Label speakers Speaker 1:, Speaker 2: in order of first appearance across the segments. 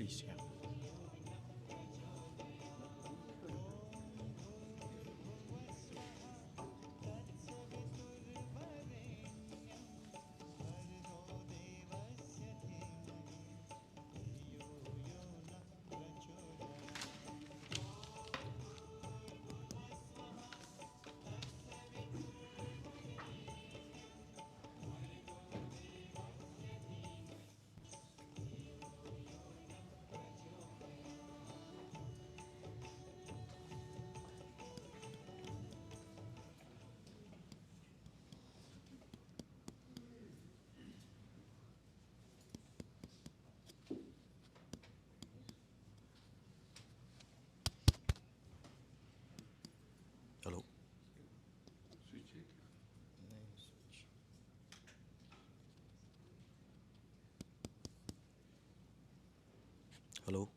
Speaker 1: please. Yeah. Hello. Hello.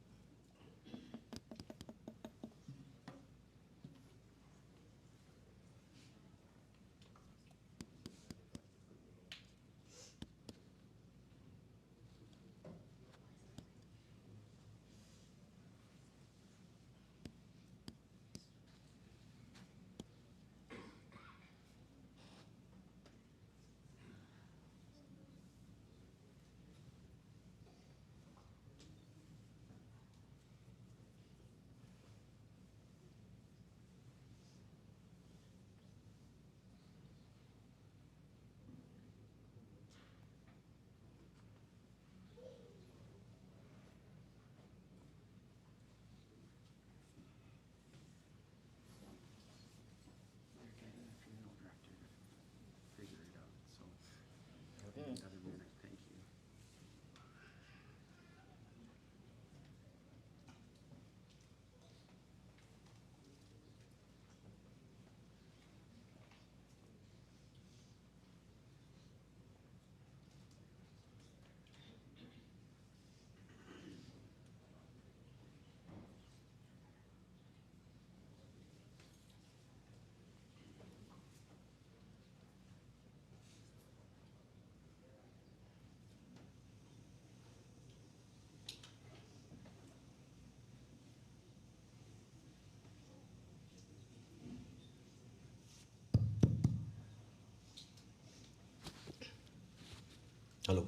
Speaker 1: Hello.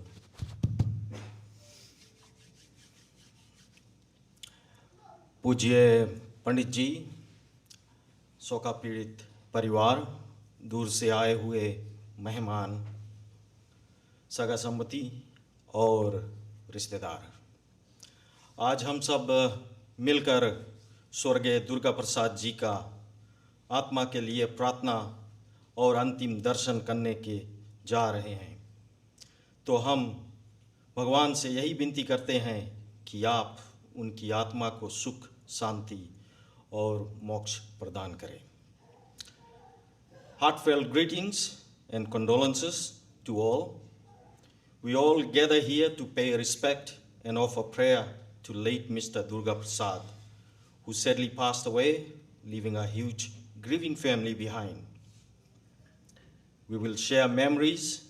Speaker 1: पूज्य पंडित जी, शोका पीड़ित परिवार, दूर से आए हुए मेहमान, सगा संबंधी और रिश्तेदार, आज हम सब मिलकर स्वर्गीय दुर्गा प्रसाद जी का आत्मा के लिए प्रार्थना और अंतिम दर्शन करने के जा रहे हैं। तो हम भगवान से यही विनती करते हैं कि आप उनकी आत्मा को सुख, शांति और मोक्ष प्रदान करें। Heartfelt greetings and condolences to all. We all gather here to pay respect and offer prayer to late Mr. Durga Prasad, who sadly passed away, leaving a huge grieving family behind. We will share memories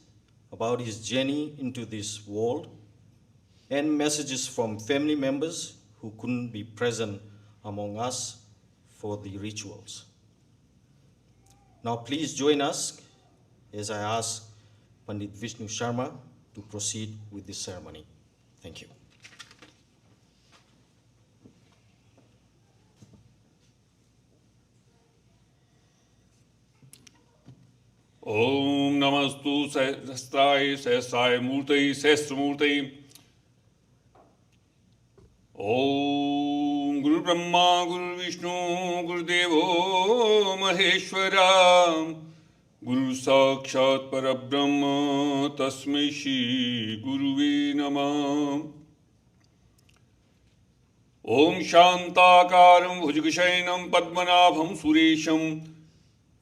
Speaker 1: about his journey into this world and messages from family members who couldn't be present among us for the rituals. Now please join us as I ask Pandit Vishnu Sharma to proceed with this ceremony. Thank you.
Speaker 2: ओम नमस्तु सहस्राय सहस्राय मूर्तये सहस्रमूर्तये। ओम गुरु ब्रह्मा गुरु विष्णु गुरुदेवो महेश्वरा, गुरु साक्षात् परब्रह्म तस्मै श्री गुरुवे नमः। ओम शांताकारं भुजगशयनं पद्मनाभं सुरेशं,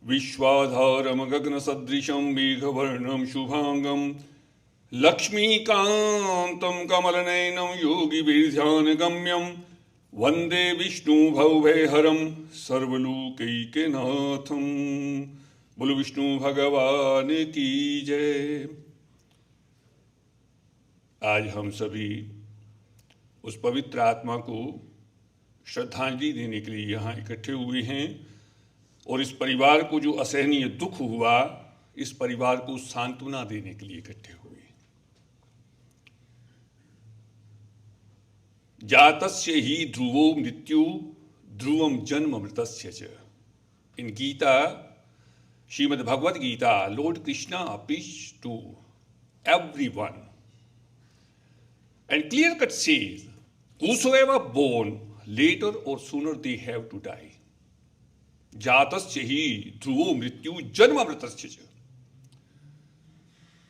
Speaker 2: विश्वाधारं गगनसदृशं मेघवर्णं शुभांगं, लक्ष्मीकान्तं कमलनयनं योगिभिर्ध्यानगम्यं, वन्दे विष्णुभवभयहरं सर्वलोकैकनाथं। बोलो विष्णु भगवान की जय। आज हम सभी उस पवित्र आत्मा को श्रद्धांजलि देने के लिए यहाँ इकट्ठे हुए हैं और इस परिवार को जो असहनीय दुख हुआ, इस परिवार को सांत्वना देने के लिए इकट्ठे हुए। जातस्य ही ध्रुवो मृत्यु ध्रुवम जन्म मृतस्य च। In Gita, Shrimad Bhagavad Gita, Lord Krishna preached to everyone and clear cut says, whosoever born later or sooner they have to die. जातस्य ही ध्रुवो मृत्यु जन्म मृतस्य च।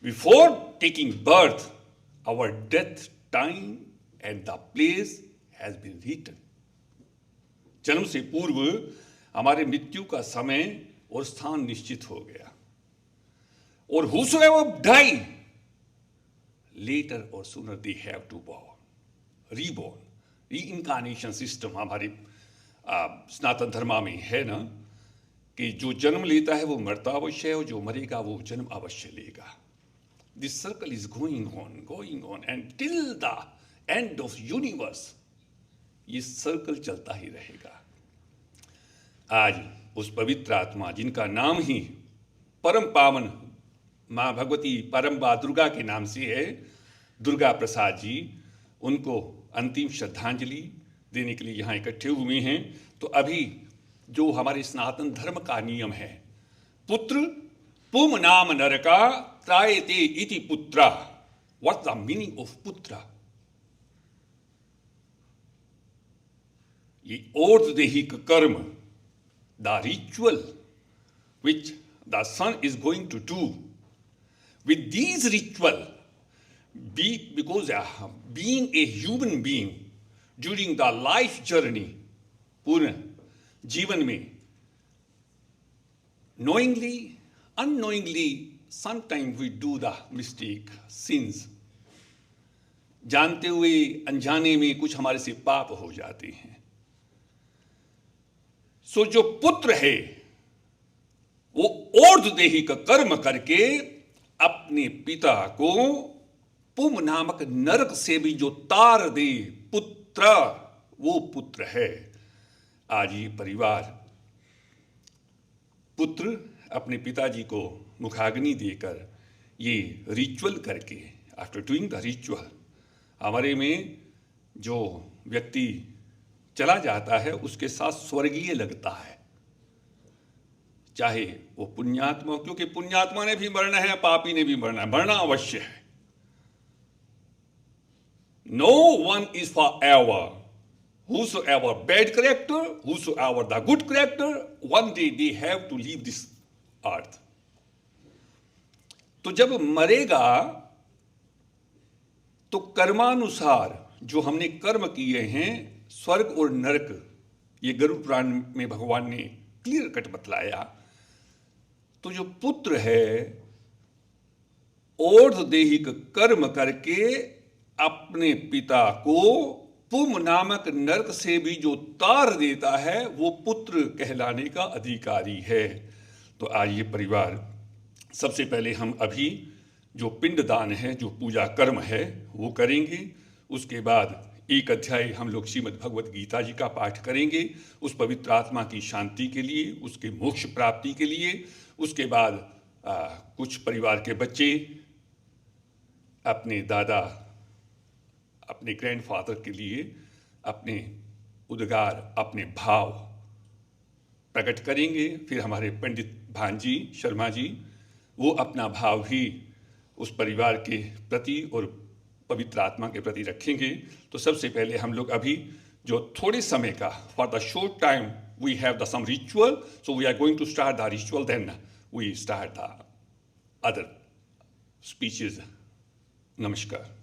Speaker 2: Before taking birth, our death time and the place has been written. जन्म से पूर्व हमारे मृत्यु का समय और स्थान निश्चित हो गया। और whosoever die later or sooner they have to born, reborn, reincarnation system हमारे सनातन धर्म में है ना, कि जो जन्म लेता है वो मरता अवश्य है और जो मरेगा वो जन्म अवश्य लेगा। This circle is going on and till the end of universe ये सर्कल चलता ही रहेगा। आज उस पवित्र आत्मा जिनका नाम ही परम पावन माँ भगवती परम बा दुर्गा के नाम से है, दुर्गा प्रसाद जी, उनको अंतिम श्रद्धांजलि देने के लिए यहाँ इकट्ठे हुए हैं। तो अभी जो हमारे सनातन धर्म का नियम है, पुत्र पुम नाम नरका त्रायते इति पुत्रा। व्हाट्स द मीनिंग ऑफ पुत्रा? ये और्ध्वदेहिक कर्म, the ritual which the son is going to do. With these ritual, because being a human being during the life journey, पूर्ण जीवन में, knowingly, unknowingly, sometimes we do the mistake, sins. जानते हुए अनजाने में कुछ हमारे से पाप हो जाते हैं। सो जो पुत्र है वो और्ध्वदेहिक कर्म करके अपने पिता को पुम नामक नरक से भी जो तार दे, पुत्र, वो पुत्र है। आज ये परिवार पुत्र अपने पिताजी को मुखाग्नि देकर ये रिचुअल करके, आफ्टर डूइंग द रिचुअल, हमारे में जो व्यक्ति चला जाता है उसके साथ स्वर्गीय लगता है, चाहे वो पुण्यात्मा, क्योंकि पुण्यात्मा ने भी मरना है, पापी ने भी मरना है, मरना अवश्य है। No one is forever. Whosoever bad character, whosoever the good character, one day they have to leave this earth. तो जब मरेगा तो कर्मानुसार जो हमने कर्म किए हैं, स्वर्ग और नरक, ये गरुड़ पुराण में भगवान ने क्लियर कट बतलाया। तो जो पुत्र है और्ध्वदेहिक कर्म करके अपने पिता को पुम नामक नरक से भी जो तार देता है, वो पुत्र कहलाने का अधिकारी है। तो आज ये परिवार, सबसे पहले हम अभी जो पिंडदान है, जो पूजा कर्म है, वो करेंगे। उसके बाद एक अध्याय हम लोग श्रीमद् भगवद गीता जी का पाठ करेंगे, उस पवित्र आत्मा की शांति के लिए, उसके मोक्ष प्राप्ति के लिए। उसके बाद कुछ परिवार के बच्चे अपने दादा, अपने ग्रैंडफादर के लिए अपने उद्गार, अपने भाव प्रकट करेंगे। फिर हमारे पंडित भांजी शर्मा जी, वो अपना भाव भी उस परिवार के प्रति और पवित्र आत्मा के प्रति रखेंगे। तो सबसे पहले हम लोग अभी जो थोड़े समय का, for the short time we have the some ritual, so we are going to start the ritual, then we start the other speeches. नमस्कार।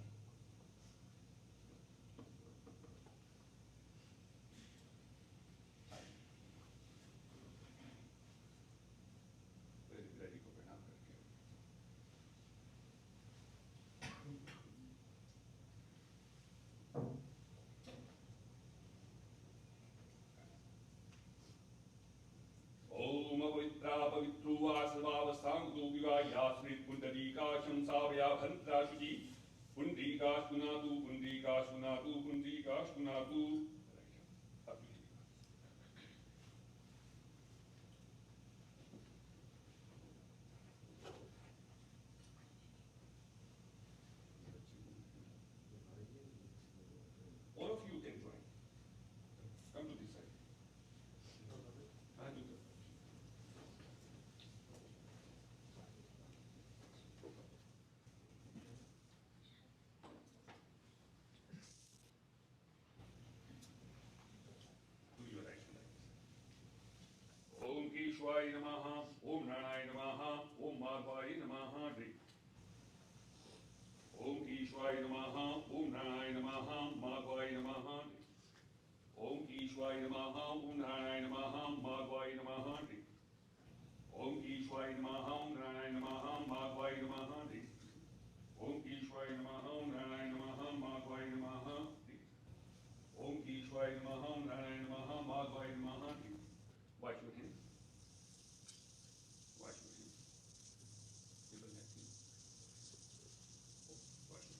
Speaker 2: Shunatu, Pundrika, Shunatu, Pundrika, Shunatu. All of you can join. Come to this side. Om Keshwaya Namaha, Om Narayana Namaha, Om Madhvaya Namaha. Om Keshwaya Namaha, Om Narayana Namaha, Madhvaya Namaha. Om Keshwaya Namaha, Om Narayana Namaha, Madhvaya Namaha. Om Keshwaya Namaha, Om Narayana Namaha, Madhvaya Namaha. Om Keshwaya Namaha, Om Narayana Namaha, Madhvaya Namaha. Om Keshwaya Namaha, Om Narayana Namaha, Madhvaya Namaha. Wash your hands. Wash your hands. People have to wash your hands. People have to wash.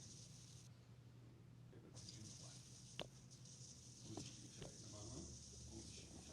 Speaker 2: Om Keshwaya Namaha, Om Keshwaya Namaha.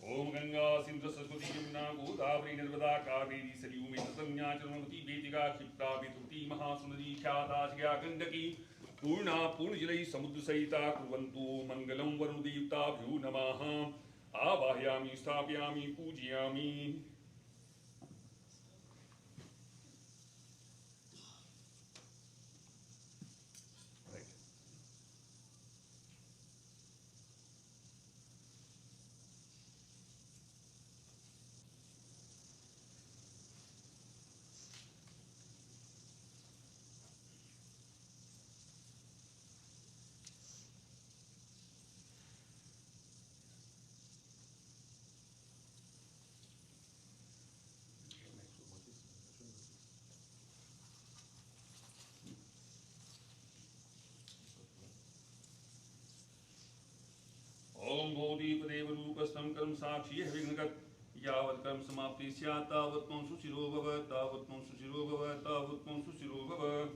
Speaker 2: Om Ganga Sindhu Saraswati Yamuna Godavari Narmada Kaveri Saryu Sanya Charmavati Vedika Kshipta Vituti Mahasunadi Khyata Gandaki Purna Purnajilai Samudra Saita Kurvantu Mangalam Varudevta Bhyu Namaha Avahyami Sthapyami Pujyami. Om Bodhi Padeva Rupastam Karam Sakshi Vignagat Yavat Karam Samapti Syat Tavatmam Suchiro Bhava Tavatmam Suchiro Bhava Tavatmam Suchiro Bhava.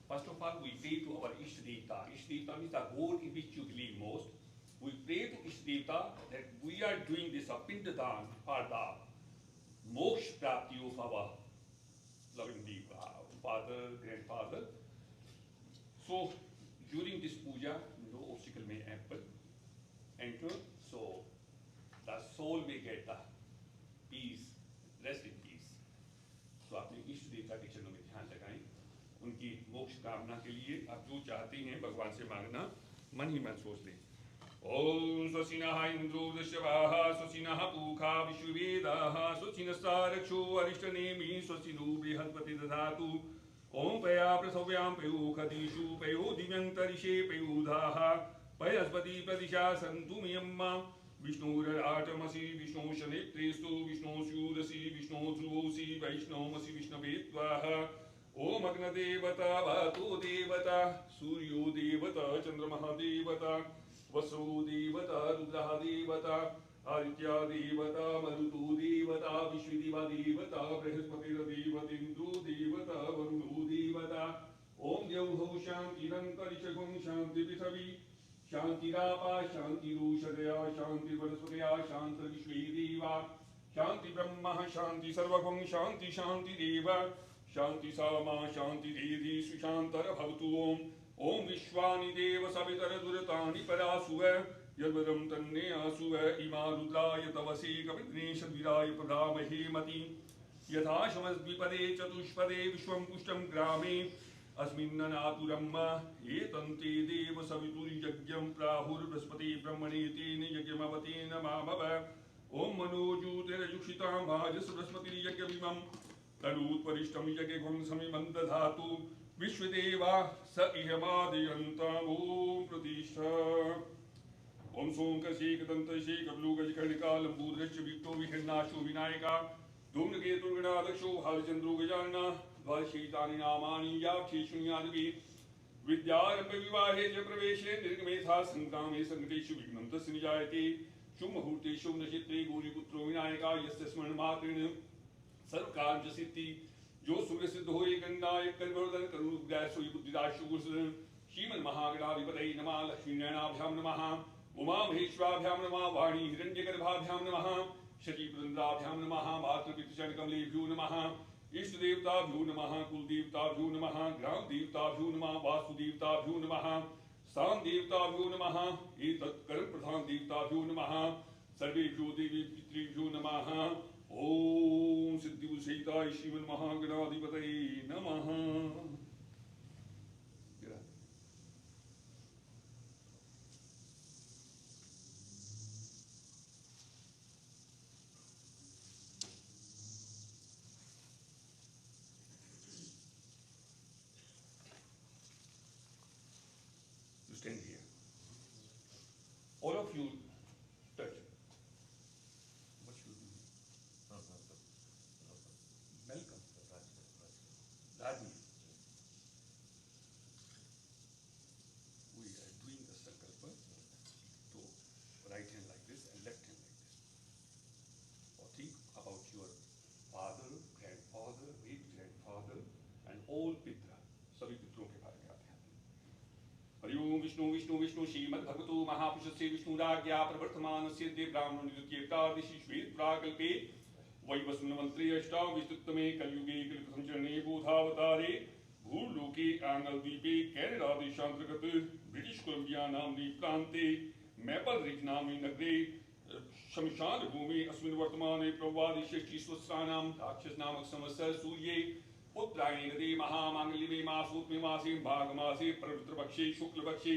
Speaker 2: First of all, we pray to our Ishtadevta. Ishtadevta means the God in which you believe most. We pray to Ishtadevta that we are doing this Apindadan for the moksha prapti of our loving father, grandfather. So during this puja, no obstacle may enter, so the soul may get the peace, rest in peace. तो आपने इष्ट देवता के चरणों में ध्यान लगाएं, उनकी मोक्ष कामना के लिए आप जो चाहते हैं भगवान से मांगना, मन ही मन सोच लें। ओम स्वस्तिनः इंद्रो वृषभाः स्वस्तिनः पूषा विश्ववेदाः स्वस्तिनस्तारक्षो अरिष्टनेमिः स्वस्तिनो बृहस्पतिः दधातु। ओम पया पृथिव्यां पयोखदिषु पयो दिव्यन्तरिषे पयोधाः पयस्पति प्रदिशा सन्तु मियम्मा विष्णुराटमसि विष्णु शनेत्रेस्तु विष्णु स्यूदसि विष्णु ध्रुवोऽसि वैष्णवमसि विष्णवे त्वाः। ओम अग्नदेवता वातो देवता सूर्यो देवता चन्द्रमः देवता वसो देवता रुद्रः देवता आदित्या देवता मरुतो देवता विश्वदेवा देवता बृहस्पतिर्देवतेन्द्रो देवता वरुणो देवता। ओम द्यौः शान्तिरन्तरिक्षगुं शान्ति पृथिवी शांतिरापा शांतिरूषदया शांतिर्वनस्पतया शांतिर्विश्वे देवा शांति ब्रह्म शांति सर्वगुं शांति शांतिरेव शांति सामा शांतिरेधि सुशांतर भवतु। ओम विश्वानि देव सवितर दुरतानि परासुव यद्वदं तन्ने आसुव इमा रुद्राय तवसे कपिनेशद्विराय प्रधामहे मति यथा शमद्विपदे चतुष्पदे विश्वं पुष्टं ग्रामे अस्मिन्ननातुरम् एतन्ते देव सवितुर्यज्ञं प्राहुर्बृहस्पति ब्रह्मणेतेन यज्ञमवतेन मामव ओम मनोजूतिरयुक्षितां भाजस बृहस्पतिर्यज्ञमिमं तनूत्वरिष्ठं यज्ञं समिमं दधातु विश्वदेवा स इहमादयन्ताम् ओम प्रतिष्ठा ओम सोमकशेकदन्तशेकब्लूगजकर्णिका लम्बूद्रश्च विक्तो विहिन्नाशो विनायका धूम्रकेतुर्गणादक्षो भालचन्द्रो गजानना द्वादशैतानि नामानि याक्षे शून्यादिभिः विद्यारम्भ विवाहे च प्रवेशे निर्गमेथा संग्रामे संकटेषु विघ्नं तस्य निजायते शुभ मुहूर्ते शुभ नक्षत्रे गौरीपुत्रो विनायका यस्य स्मरणमात्रेण सर्वकार्य सिद्धि जो सूर्य सिद्ध होए गंगाय कलवर्धन करुणाय सोई बुद्धिदाशु गुरुसुधन श्रीमन् महागणाधिपतये नमः लक्ष्मी नयनाभ्यां नमः उमा महेश्वराभ्यां नमः वाणी हिरण्यगर्भाभ्यां नमः शचीपुरन्द्राभ्यां नमः मातृपितृचरणकमलेभ्यो नमः इष्ट देवताभ्यो नमः कुल देवताभ्यो नमः ग्राम देवताभ्यो नमः वासुदेवताभ्यो नमः स्थान देवताभ्यो नमः एतत् कर्म प्रधान देवताभ्यो नमः सर्वेभ्यो देवी पितृभ्यो नमः ओम सिद्धिविषयिताय श्रीमन्महागणाधिपतये नमः। Stand here. All of you touch. What should we do? Welcome. Rajni. We are doing the sankalpa. So right hand like this and left hand like this. Or think about your father, grandfather, great grandfather, and all pitra. सभी पितरों के बारे में आते हैं। हरिओम विष्णु विष्णु विष्णु श्रीमद्भगवतो महापुरुषस्य विष्णुराज्ञा प्रवर्तमानस्य दे ब्राह्मणोदित्येकादशि श्वेत प्राकल्पे वैवस्वतमन्त्रे अष्टाविंशतितमे कलियुगे कलियुगसंचरणे बोधावतारे भूलोके आंगलद्वीपे Canada देशांतर्गत ब्रिटिश कोलंबिया नाम्नि प्रान्ते मैपल रिज नाम्नि नगरे शमशान भूमि अस्मिन् वर्तमाने प्रवादिशेष्टिस्वस्राणां राक्षस नामक संवत्सर सूर्ये उत्तरायणी नदी महामांगल्य में मासूत में मासी भाग मासी पवित्र पक्षी शुक्ल पक्षी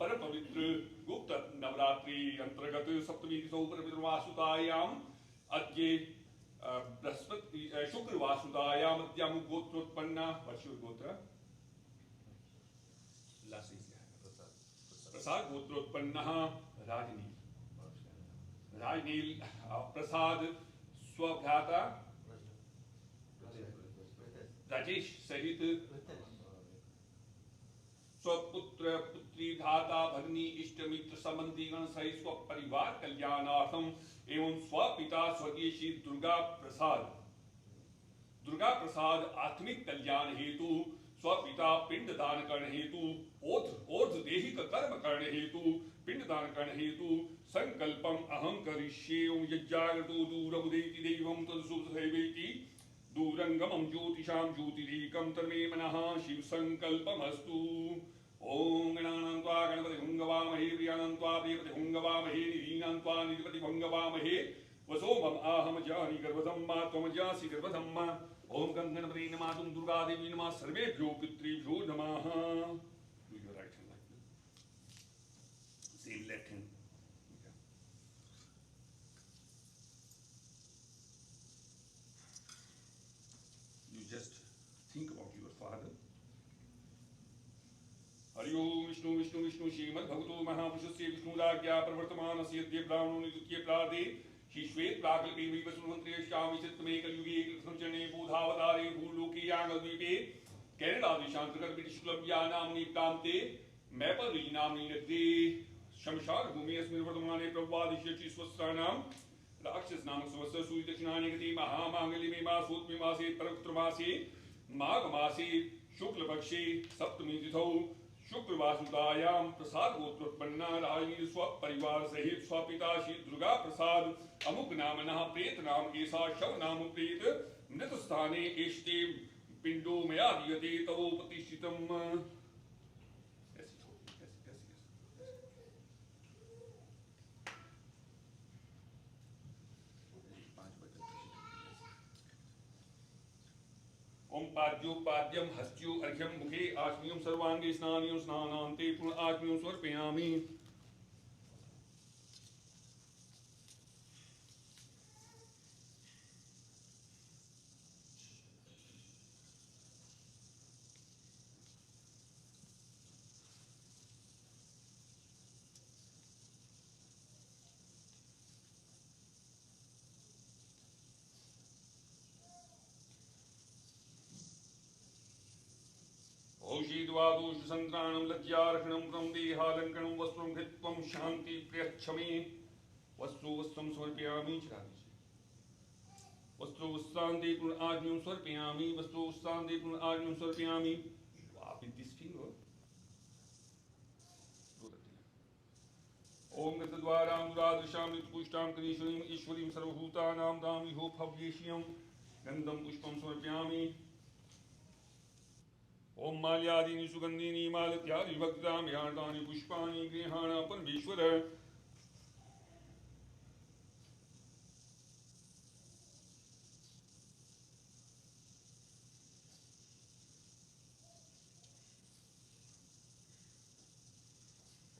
Speaker 2: पर पवित्र गुप्त नवरात्रि अंतर्गत सप्तमी तिथौ पवित्र वासुतायाम अद्य बृहस्पति शुक्र वासुतायाम अद्याम गोत्रोत्पन्ना वर्षो गोत्र प्रसाद गोत्रोत्पन्नः राजनील प्रसाद स्वभ्राता राजेश सहित स्वपुत्र पुत्री धाता भगिनी इष्ट मित्र संबंधी गण सहित स्व परिवार कल्याणार्थम एवं स्वपिता स्वर्गीय श्री दुर्गा प्रसाद आत्मिक कल्याण हेतु स्वपिता पिंड दान करण हेतु ओर्ध देहिक कर्म करण हेतु पिंड दान करण हेतु संकल्पम अहं करिष्ये यज्ञागतो दूरमुदेति दैवं तदसुभैवेति दूरंगमं ज्योतिषां ज्योतिरेकं तन्मे मनः शिव संकल्पमस्तु। ओम गणानां त्वा गणपति भुंगवामहे प्रियाणां त्वा प्रियपति भुंगवामहे निधीनां त्वा निधिपति भुंगवामहे वसोमम् आहम जानि गर्भधं मा त्वं जासि गर्भधं मा। ओम गणपति नमः तुम दुर्गा देवी नमः सर्वेभ्यो पितृभ्यो नमः। Do your right hand like this. Say left hand. You just think about your father. Hariom Vishnu Vishnu Vishnu श्रीमद्भगवतो महापुरुषस्य विष्णुराज्ञा प्रवर्तमानस्य अद्य ब्राह्मणोदित्ये प्रादे श्री श्वेत प्राकल्पे वैवस्वतमन्त्रे अष्टाविंशतितमे कलियुगे कृतसंचरणे बोधावतारे भूलोके आंगलद्वीपे कैनडा देशांतर्गत ब्रिटिश कोलंबिया नाम्नि प्रान्ते मैपल रिज नाम्नि नगरे शमशान भूमि अस्मिन् वर्तमाने प्रवादिशेष्टि स्वस्राणां राक्षस नामक संवत्सर सूर्य दक्षिणायने गति महामांगल्य में मासूत में मासे पवित्र मासे माघ मासे शुक्ल पक्षे सप्तमी तिथौ शुक्र वासुदायाम प्रसाद गोत्रोत्पन्ना राजनी स्व परिवार सहित स्वपिता श्री दुर्गा प्रसाद अमुक नामनः प्रेत नाम ऐसा शव नाम प्रेत मृत स्थाने एष्टे पिंडो मया दीयते तवो प्रतिष्ठितम्। ओम पाद्योपाद्यम हस्त्यो अर्घ्यम मुखे आचम्यम सर्वांगे स्नानियम स्नानान्ते पुनः आचम्यम समर्पयामि। औषीद्वादोषसन्त्राणं लज्जार्हणं प्रं देहालङ्करणं वस्त्रं घृत्वं शान्ति प्रियच्छमे वस्त्रो वस्त्रं समर्पयामि। वस्त्रो वस्त्रान्ते पुनः आज्ञं समर्पयामि। वस्त्रो वस्त्रान्ते पुनः आज्ञं समर्पयामि। With this finger, ओम गतद्वारां दुरादृशां नित्यपुष्टां कनीश्वरीं ईश्वरीं सर्वभूतानां तां विहो भव्येष्यं गन्धं पुष्पं समर्पयामि। ओम माल्यादीनि सुगन्धीनि मालत्यादि भक्तानि यार्तानि पुष्पाणि गृहाण परमेश्वर।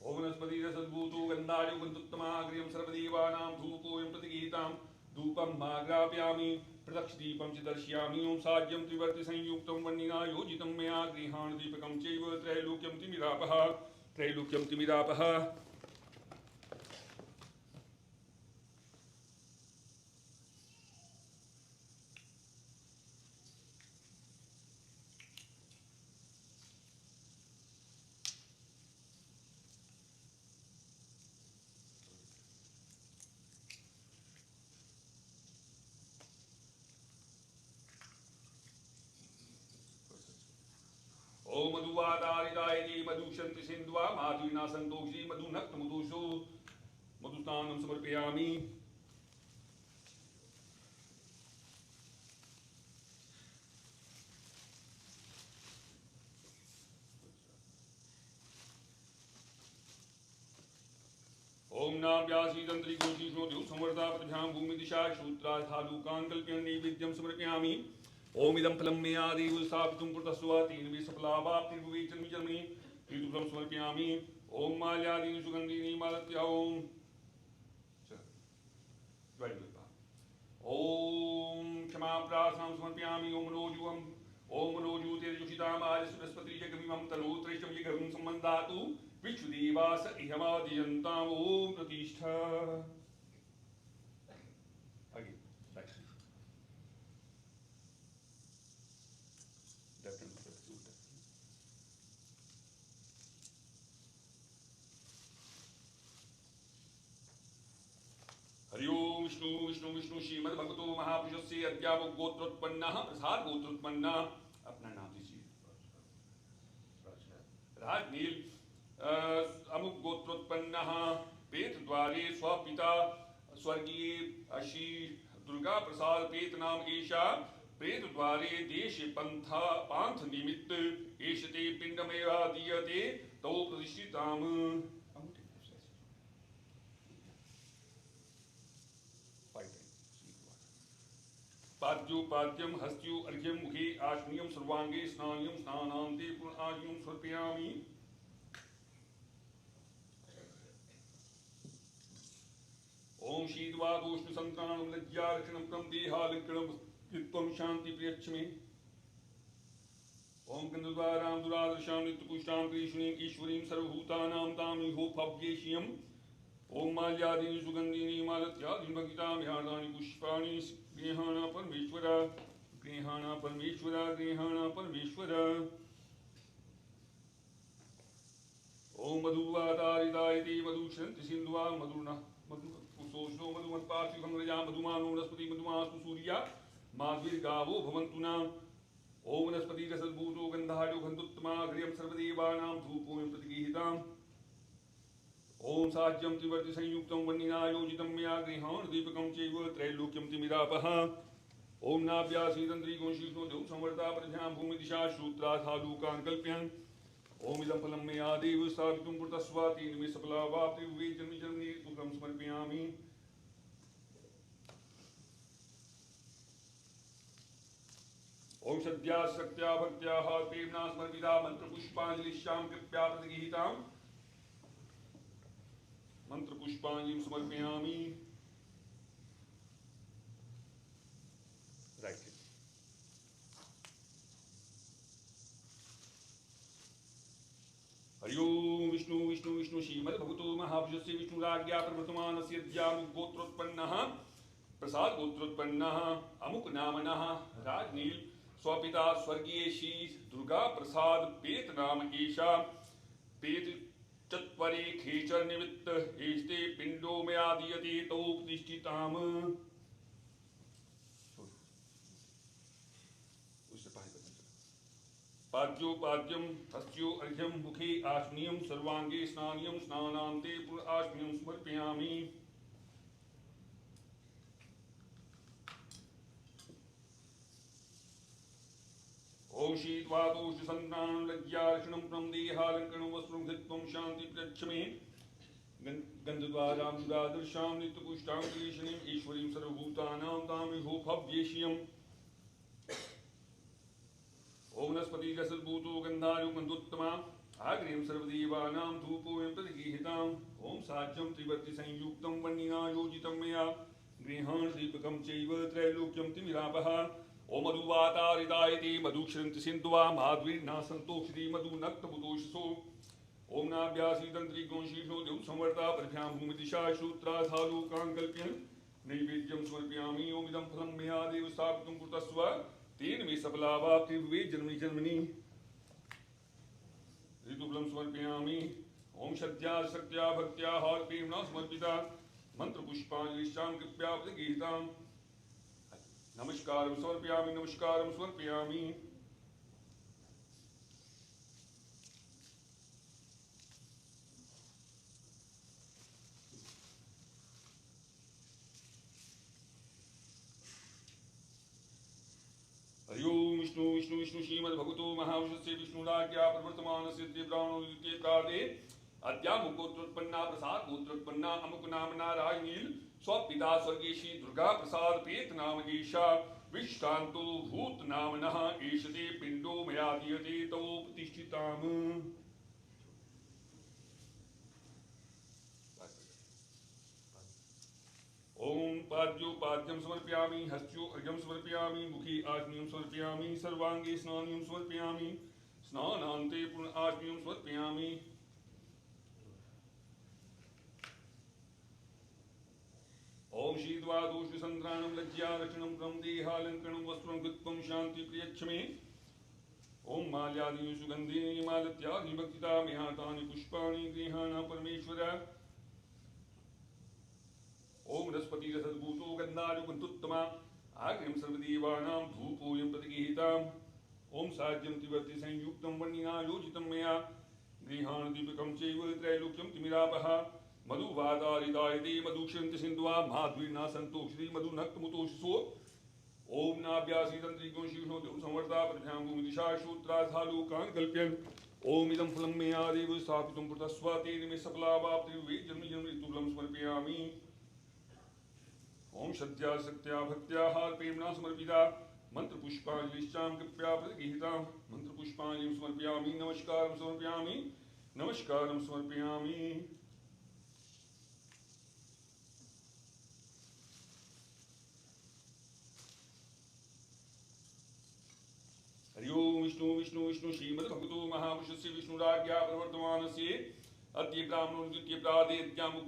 Speaker 2: ओम वनस्पतिरसद्भूतो गन्धायो गन्धोत्तमाग्र्यं सर्वदेवानां धूपोऽयं प्रतिगीतां धूपं माग्रापयामि प्रदक्षदीपं च दर्शयामि। ओम साज्यं त्रिवर्तिसंयुक्तं वह्निना योजितं मया गृहाण दीपकं चैव त्रैलोक्यं तिमिरापः त्रैलोक्यं तिमिरापः। ओम मधुवादारिदायिनी मधुशन्ति सिन्ध्वा माधुरिना सन्तोषी मधुनक्त मधुषो मधुस्नानं समर्पयामि। ओम नाम व्यासीदंत्री गोशीष्णो देव संवर्धा पृथ्व्यां भूमि दिशा शूत्रा थालुकान् कल्प्यं नैवेद्यं समर्पयामि। ओम इदं फलं मे आदेव स्थापितुं कृतस्वा तेन मे सफलावाप्तिर्भुवे जन्मनि जन्मनि ऋतुफलं समर्पयामि। ओम माल्यादीनि सुगन्धीनि मालत्या ओम क्षमा प्रार्थनां समर्पयामि। ओम रोजु तेजोषिताम् आर्यस्य बृहस्पति जगमिमं तनोत्रैष्टं यगं सम्बन्धातु विश्वदेवास इहमादियन्ताम्। ओम प्रतिष्ठा आगे हरि ओम विष्णु विष्णु विष्णु श्रीमद्भगवतो महापुरुषस्य अद्यावो गोत्रोत्पन्नः प्रसाद गोत्रोत्पन्ना। अपना नाम दीजिए। राजनील अमुक गोत्रोत्पन्नः पेत द्वारे स्वपिता स्वर्गीय श्री दुर्गा प्रसाद पेत नाम एषा प्रेत द्वारे देश पंथा पांथ निमित्त एषते पिंडमेवा दीयते तौ प्रतिष्ठिताम्। पाद्योपाद्यं हस्त्यो अर्घ्यं मुखे आचम्यं सर्वांगे स्नानियं स्नानान्ते पुनः आचम्यं समर्पयामि। ओम शीतवादोष्णसन्त्राणं लज्जार्चनं तं देहालङ्करणं कृत्वं शान्ति प्रियच्छमे। ओम गन्धद्वारां दुरादर्शां नित्यपुष्टां कृष्णीं ईश्वरीं सर्वभूतानां तां विहो भव्येष्यम्। ओम माल्यादीनि सुगन्धीनि मालत्यादीनि भक्तां यार्तानि पुष्पाणि गृहाण परमेश्वर गृहाण परमेश्वर गृहाण परमेश्वर। ओम मधुवातारिदायते मधुशन्ति सिन्ध्वा मधुना मधुसोषो मधुमत्पार्थिवं रजा मधुमानो वनस्पति मधुमास्तु सूर्या माद्विर्गावो भवन्तु नाम। ओम वनस्पतिरसद्भूतो गन्धाढ्यो गन्धोत्तमाग्र्यं सर्वदेवानां धूपोऽयं प्रतिगृहीताम्। ओम साज्यं त्रिवर्तिसंयुक्तं वह्निना योजितं मया गृहाण दीपकं चैव त्रैलोक्यं तिमिरापः। ओम नाभ्यासीदन्त्रिगोशीष्णो देव संवर्धा पृथ्व्यां भूमि दिशा शूद्राथालूकान् कल्प्यन्। ओम इदं फलं मे आदेव स्थापितुं कृतस्वा तेन मे सफलावाप्तिर्भुवे जन्मनि जन्मनि ऋतुफलं समर्पयामि। औषध्या शक्त्या भक्त्या प्रेम्णा समर्पिता मंत्र पुष्पांजलिश्याम कृपया प्रतिगृहीताम् मंत्र पुष्पांजलिं समर्पयामि। राइट। हरि ओम विष्णु विष्णु विष्णु श्रीमद्भगवतो महापुरुषस्य विष्णुराज्ञा प्रवर्तमानस्य गोत्रोत्पन्नः प्रसाद गोत्रोत्पन्नः अमुक नामनः राजनील स्वपिता स्वर्गीय श्री दुर्गा प्रसाद पेत नाम ईशा पेत चत्वरे खेचर निमित्त एस्ते पिंडो में आदीयते तो प्रतिष्ठिताम। पाद्योपाद्यम हस्त्यो अर्घ्यम मुखे आश्नियम सर्वांगे स्नानियम स्नानान्ते पुनराश्नियम समर्पयामि। ओम शीतवादोष संतान लज्जार्षणं प्रमदेहालंकरणं वस्त्रं धृत्वं शांति प्रक्षमे गंधद्वारां दुरादर्शां नित्यपुष्टां क्लेशनीं ईश्वरीं सर्वभूतानां तामिहो भव्येष्यम्। ओम नस्पति रसद्भूतो गंधारो गंधोत्तमा आग्नेयं सर्वदेवानां धूपोऽयं प्रतिगृहीताम्। ओम साज्यं त्रिवर्ति संयुक्तं वह्निना योजितं मया गृहाण दीपकं चैव त्रैलोक्यं तिमिरापः। ओम मधुवातारितायते मधुक्षरन्ति सिन्धुवा माध्वीर्ना सन्तोषिति मधुनक्तबुदोषसो। ओम नाभ्यासीदन्त्रिगोंशीषो देव संवर्ता परिभ्यां भूमिदिशा श्रोत्राधालोकान् कल्प्यन् नैवेद्यं समर्पयामि। ओम इदं फलं मया देव स्थापितं कुरुतस्व तेन मे सफलावाप्तिर्भवेत् जन्मनि जन्मनि। ऋतुफलं समर्पयामि। ओम श्रद्धया शक्त्या भक्त्या प्रेम्णा समर्पिता मंत्र पुष्पांजलिश्याम कृपया प्रतिगृहीताम्। नमस्कारं समर्पयामि नमस्कारं समर्पयामि। हरि ओम विष्णु विष्णु विष्णु श्रीमद्भगवतो महापुरुषस्य विष्णुराज्ञा प्रवर्तमानस्य ब्राह्मणो द्वितीये प्रार्थे अद्यामुकोत्रोत्पन्ना प्रसाद गोत्रोत्पन्ना अमुक नामना राजनील स्वपिता स्वर्गीय श्री दुर्गा प्रसाद पेत नाम ईशा विश्रांतो भूत नामनः ईशते पिंडो मया दीयते तो प्रतिष्ठिताम्। ओम पाद्योपाद्यं समर्पयामि हस्त्यो अर्घ्यं समर्पयामि मुखे आग्नेयं समर्पयामि सर्वांगे स्नानियं समर्पयामि स्नानान्ते पुनराश्नियं समर्पयामि। ओम शीतवादोष संत्राणं लज्जारक्षणं प्रमदेहालंकरणं वस्त्रं कृत्वं शांति प्रियक्षमे। ओम माल्यादि सुगंधीनि मालत्यादि भक्तिता मेहातानि पुष्पाणि गृहाण परमेश्वर। ओम नस्पति रसद्भूतो गंधारो गंधोत्तमा आग्नेयं सर्वदेवानां धूपोऽयं प्रतिगृहीताम्। ओम साज्यं त्रिवर्ति संयुक्तं वह्निना योजितं मया गृहाण दीपकं चैव त्रैलोक्यं तिमिरापः। मधुवातारितायते मधुक्षरन्ति सिन्धुवा माध्वीर्ना सन्तोषिति मधुनक्तमुतोषसो। ओम नाभ्यासीदन्त्रिगोंशीषो देव संवर्ता परिभ्यां भूमिदिशा श्रोत्राधालोकान् कल्प्यन् ओम इदं फलं मया देव स्थापितं कुरुतस्व तेन मे सफलावाप्तिर्भवेत् जन्मनि जन्मनि ऋतुफलं समर्पयामि। ओम श्रद्धया शक्त्या भक्त्या प्रेम्णा समर्पिता मंत्र पुष्पांजलिश्चाम कृपया प्रतिगृहीताम्। मंत्र पुष्पांजलिं समर्पयामि नमस्कारं समर्पयामि नमस्कारं समर्पयामि। हरि ओम विष्णु विष्णु विष्णु श्रीमद्भगवतो महापुरुषस्य विष्णुराज्ञा प्रवर्तमानस्य अद्य ब्राह्मणो द्वितीये प्रार्थे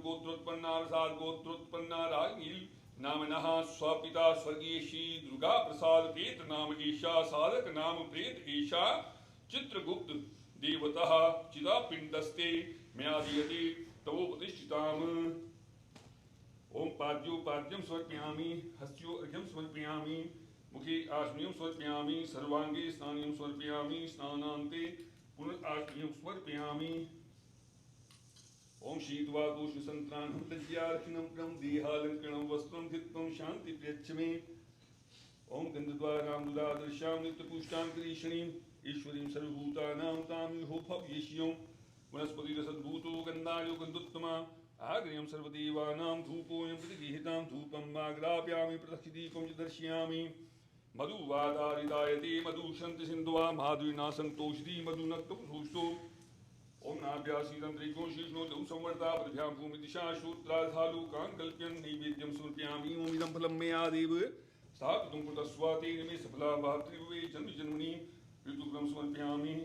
Speaker 2: गोत्रोत्पन्ना प्रसाद गोत्रोत्पन्ना राजनील नामनः स्वपिता स्वर्गीय श्री दुर्गा प्रसाद पेत नाम ईशा साधक नाम प्रेत ईशा चित्रगुप्त देवतः चिदा पिंडस्ते मया दीयते तवो प्रतिष्ठिताम्। ओम पाद्योपाद्यं समर्पयामि हस्त्यो अर्घ्यं समर्पयामि मुखे आश्नियं समर्पयामि सर्वांगे स्नानियं समर्पयामि स्नानान्ते पुनराश्नियं समर्पयामि। ओम शीतवादोष संत्राणं लज्जार्षणं प्रमदेहालंकरणं वस्त्रं धृत्वं शांति प्रियक्षमे। ओम गंधद्वारां दुरादर्शां नित्यपुष्टां क्लेशनीं ईश्वरीं सर्वभूतानां तामिहो भव्येष्यम्। वनस्पति रसद्भूतो गंधायो गंधोत्तमा आग्नेयं सर्वदेवानां धूपोऽयं प्रतिगृहीतां। धूपं माग्रापयामि प्रदक्षिणदीपं च दर्शयामि। मधुवादारितायते मधुशन्ति सिन्धुवा माधुरिना सन्तोषिति मधुनक्तपुरुषो ओम नाभ्यासीतंत्रिको शीर्षो दौ संवर्ता पृथ्व्यां भूमि दिशा श्रोत्राधालुकान् कल्प्यन् नैवेद्यं समर्पयामि ओम इदं फलं मे आदेव स्थापितं कृतस्वाते मे सफला भातृवे जन्म जन्मनि ऋतुफलं समर्पयामि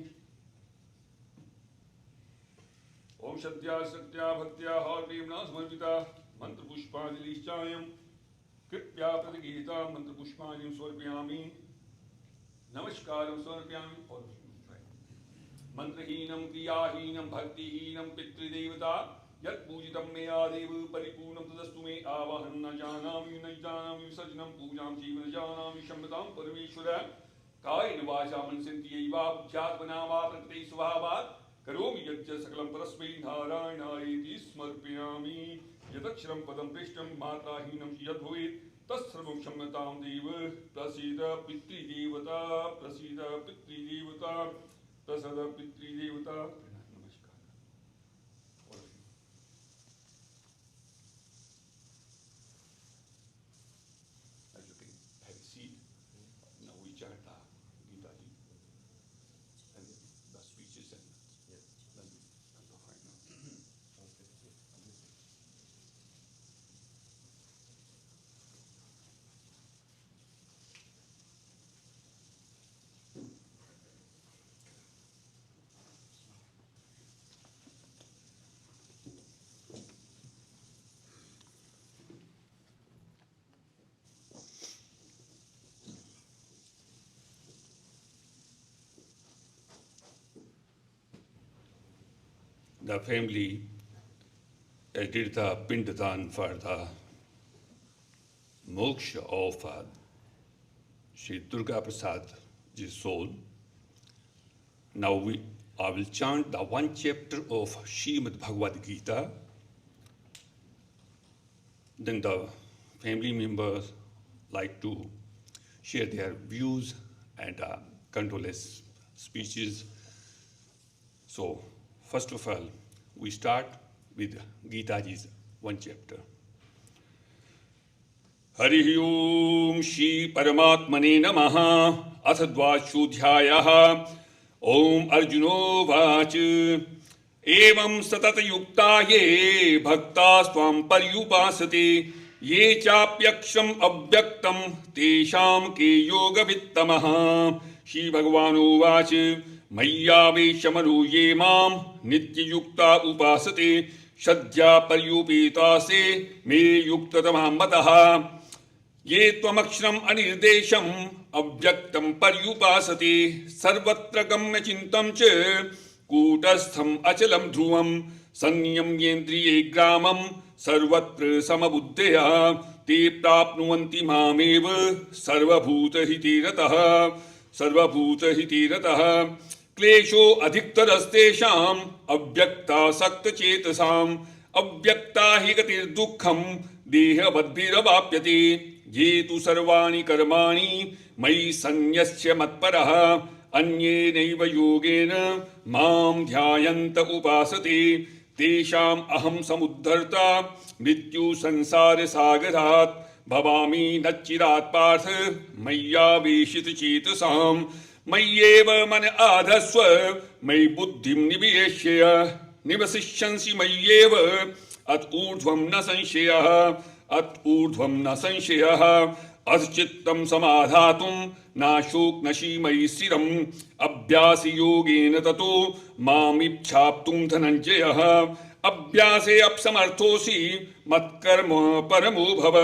Speaker 2: ओम सत्या सत्या भक्त्या प्रेम्णा समर्पिता मन्त्रपुष्पाञ्जलिश्चायं कृपया प्रतिगीता मन्त्रपुष्पाञ्जलिं समर्पयामि नमस्कारं समर्पयामि और मंत्रहीनं क्रियाहीनं भक्तिहीनं पितृदेवता यत्पूजितं मे आदेव परिपूर्णं तदस्तु मे आवाहनं न जानामि विसर्जनं पूजां चैव न जानामि क्षम्यतां परमेश्वर कायेन वाचा मनसेन्द्रियैर्वा बुद्ध्यात्मना वा प्रकृते स्वभावात् करोमि यच्च सकलं परस्मै नारायणायेति समर्पयामि यदक्षरं पदं पृष्ठं मात्राहीनं यद्भवेत् तत्सर्वं क्षम्यतां देव प्रसीद पितृदेवता प्रसीद पितृदेवता प्रसाद पितृदेवता नमस्कार as you can have a seat now we chant the Gita ji and the speeches and then the final the family did the Pindadan for the moksha of Sri Durga Prasad ji's soul. Now I will chant the one chapter of Srimad Bhagavad Gita. Then the family members like to share their views and condolence speeches. So, first of all, we start with Gita ji's one chapter. Hari Om Shri Paramatmane Namaha Ath Dvashodhyayah Om Arjuno Vach Evam Satata Yukta Ye Bhaktas Tvam Paryupasate Ye Chapyaksham Abhyaktam Tesham Ke Yoga Vittamaha Shri Bhagavano Vach मय्यावेशमनो ये माम नित्य युक्ता उपासते श्रद्धा पर्युपेता से मे युक्ततमः मतः ये त्वमक्षरम् अनिर्देशम् अव्यक्तं पर्युपासते सर्वत्र गम्य चिन्तं च कूटस्थम् अचलं ध्रुवं संयम्येन्द्रिये ग्रामं सर्वत्र समबुद्धया ते प्राप्नुवन्ति मामेव सर्वभूतहिते रतः क्लेशो अधिकतरस्तेषाम् अव्यक्तासक्तचेतसाम् अव्यक्ता हि गतिर्दुःखम् देहवद्भिरवाप्यते ये तु सर्वाणि कर्माणि मयि सन्न्यस्य मत्परः अन्येनैव योगेन मां ध्यायन्त उपासते तेषाम् अहं समुद्धर्ता मृत्यु संसार सागरात् भवामि न चिरात् पार्थ मय्यावेशितचेतसाम् मय्येव मन आधस्व मयि बुद्धिं निवेश्य निवसिष्यन्सि मय्येव अत ऊर्ध्वं न संशयः अथ चित्तं समाधातुं नाशोक्नशी मयि स्थिरम् अभ्यासयोगेन ततो मामिच्छाप्तुं धनञ्जयः अभ्यासे अपसमर्थोऽसि मत्कर्म परमो भव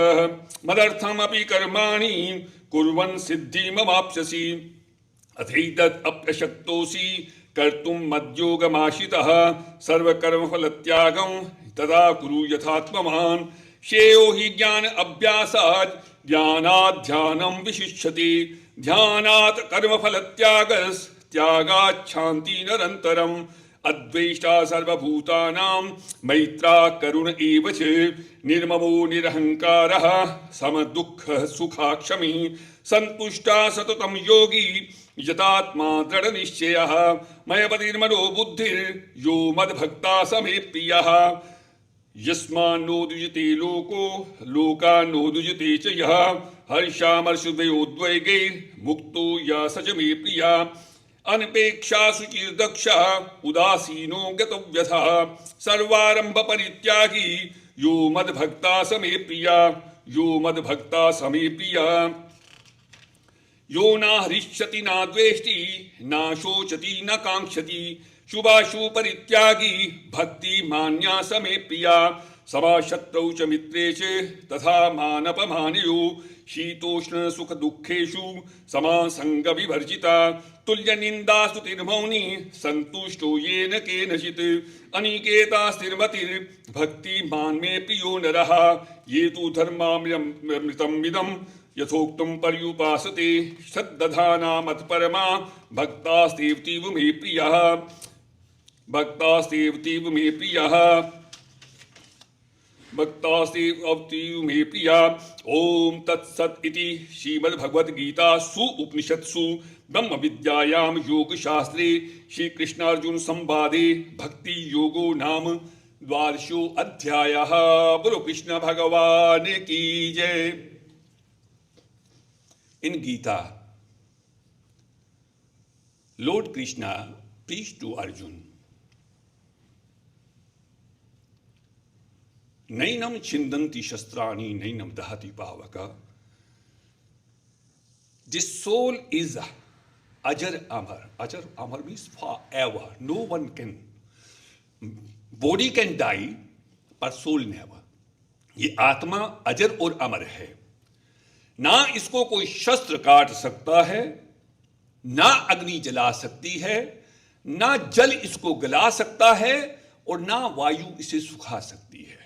Speaker 2: मदर्थमपि कर्माणि कुर्वन् सिद्धिमवाप्स्यसि अथैतत् अप्रशक्तोऽसि कर्तुं मद्योगमाश्रितः सर्वकर्मफलत्यागं तदा कुरु यथात्मवान् श्रेयो हि ज्ञान अभ्यासात् ज्ञानात् ध्यानं विशिष्यते ध्यानात् कर्मफलत्यागात् शान्ति निरन्तरम् अद्वेष्टा सर्वभूतानां मैत्रा करुण एव च निर्ममो निरहङ्कारः समदुःखः सुखाक्षमी सन्तुष्टा सततं योगी यतात्मा दृढनिश्चयः मयपतिर्मनो बुद्धिर्यो मद्भक्ता समे प्रियः यस्मान्नोदुजते लोको लोकान्नोदुजते च यः हर्षामर्षुद्वयोद्वैगे मुक्तो या सच मे प्रिया अनपेक्षा शुचिर्दक्षा उदासीनो गतव्यथा सर्वारंभ परित्यागी यो मद्भक्ता समे प्रिया यो मद्भक्ता समे प्रिया यो न हृष्यति न द्वेष्टि न शोचति न कांक्षति शुभाशु परित्यागी भक्ति मान्या समे प्रिया समाशत्रौ च मित्रे च तथा मानपमानयो शीतोष्ण सुख दुखेषु समासंग विवर्जिता तुल्य निंदा स्तुतिर्मौनी संतुष्टो येन केनचित् अनिकेता स्थिरमतिर् भक्ति मान मे प्रियो नरः ये तु धर्मामृतम् इदम् यथोक्तम् पर्युपासते श्रद्दधाना मत्परमा भक्तास्तेऽतीव मे प्रियः भक्तास्तेऽतीव मे प्रियः भक्तास्तेऽतीव मे प्रिया ओम तत्सत् इति श्रीमद्भगवद्गीतासु उपनिषत्सु ब्रह्म विद्यायां योग शास्त्रे श्री कृष्णार्जुन संवादे भक्ति योगो नाम द्वादशो अध्यायः। बोलो कृष्ण भगवान की जय। In Gita, Lord Krishna preached to Arjun, Nainam chindanti shastrani, nainam dahati pavaka. This soul is Ajar Amar. Ajar Amar means forever. No one can. Body can die, but soul never. ये आत्मा अजर और अमर है, ना इसको कोई शस्त्र काट सकता है, ना अग्नि जला सकती है, ना जल इसको गला सकता है और ना वायु इसे सुखा सकती है।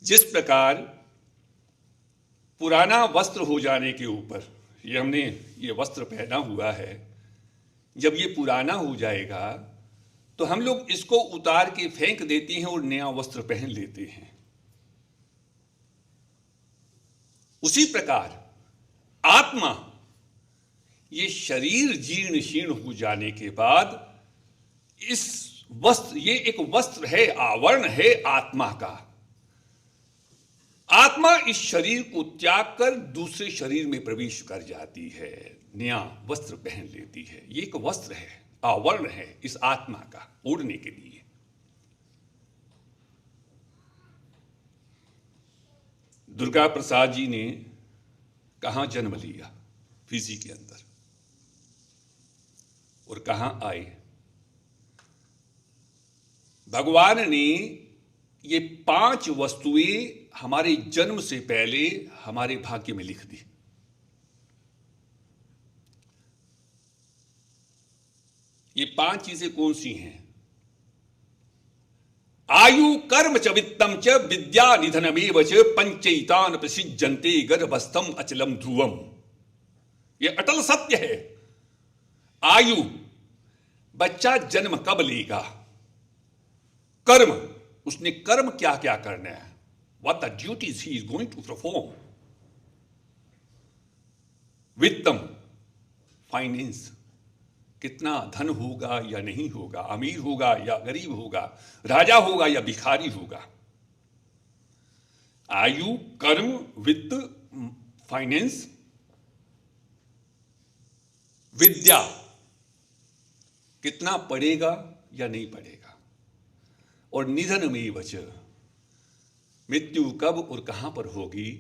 Speaker 2: जिस प्रकार पुराना वस्त्र हो जाने के ऊपर हमने ये वस्त्र पहना हुआ है, जब ये पुराना हो जाएगा तो हम लोग इसको उतार के फेंक देते हैं और नया वस्त्र पहन लेते हैं। उसी प्रकार आत्मा, ये शरीर जीर्ण शीर्ण हो जाने के बाद इस वस्त्र, ये एक वस्त्र है, आवरण है आत्मा का। आत्मा इस शरीर को त्याग कर दूसरे शरीर में प्रवेश कर जाती है, नया वस्त्र पहन लेती है। ये एक वस्त्र है, आवरण है इस आत्मा का ओढ़ने के लिए। दुर्गा प्रसाद जी ने कहां जन्म लिया? फिजी के अंदर। और कहां आए? भगवान ने ये 5 वस्तुएं हमारे जन्म से पहले हमारे भाग्य में लिख दी। ये 5 चीजें कौन सी हैं? आयु कर्म च वित्तम च विद्या निधनमेव च पंचैतान प्रसिज्यन्ते गर्भस्थम अचलम ध्रुवम। ये अटल सत्य है। आयु, बच्चा जन्म कब लेगा। कर्म, उसने कर्म क्या क्या करना है, what the duties he is going to perform. वित्तम, फाइनेंस, कितना धन होगा या नहीं होगा, अमीर होगा या गरीब होगा, राजा होगा या भिखारी होगा। आयु, कर्म, वित्त, फाइनेंस, विद्या, कितना पढ़ेगा या नहीं पढ़ेगा, और निधन में वच, मृत्यु कब और कहां पर होगी।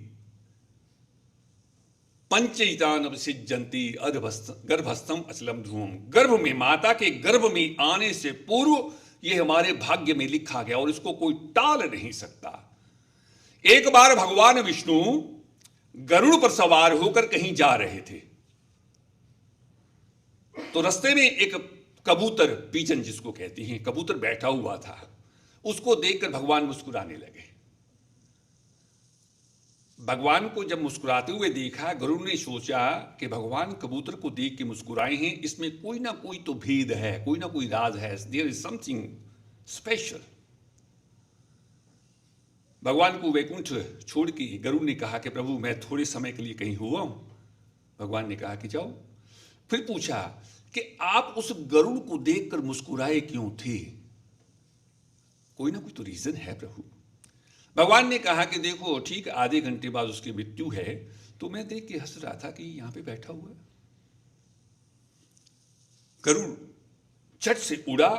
Speaker 2: पंचैतान प्रसिज्यन्ति गर्भस्थम अचलम ध्रुवम। गर्भ में, माता के गर्भ में आने से पूर्व ये हमारे भाग्य में लिखा गया और इसको कोई टाल नहीं सकता। एक बार भगवान विष्णु गरुड़ पर सवार होकर कहीं जा रहे थे, तो रास्ते में एक कबूतर, पीजन जिसको कहते हैं, कबूतर बैठा हुआ था। उसको देखकर भगवान मुस्कुराने लगे। भगवान को जब मुस्कुराते हुए देखा, गरुड़ ने सोचा कि भगवान कबूतर को देख के मुस्कुराए हैं, इसमें कोई ना कोई तो भेद है, कोई ना कोई राज है, देयर इज समथिंग स्पेशल। भगवान को वैकुंठ छोड़ के गरुड़ ने कहा कि प्रभु मैं थोड़े समय के लिए कहीं हुआ हूं। भगवान ने कहा कि जाओ। फिर पूछा कि आप उस गरुड़ को देखकर मुस्कुराए क्यों थे। कोई ना कोई तो रीजन है प्रभु। भगवान ने कहा कि देखो ठीक आधे घंटे बाद उसकी मृत्यु है। तो मैं देख के हंस रहा था कि यहां पे बैठा हुआ है। गरुड़ झट से उड़ा,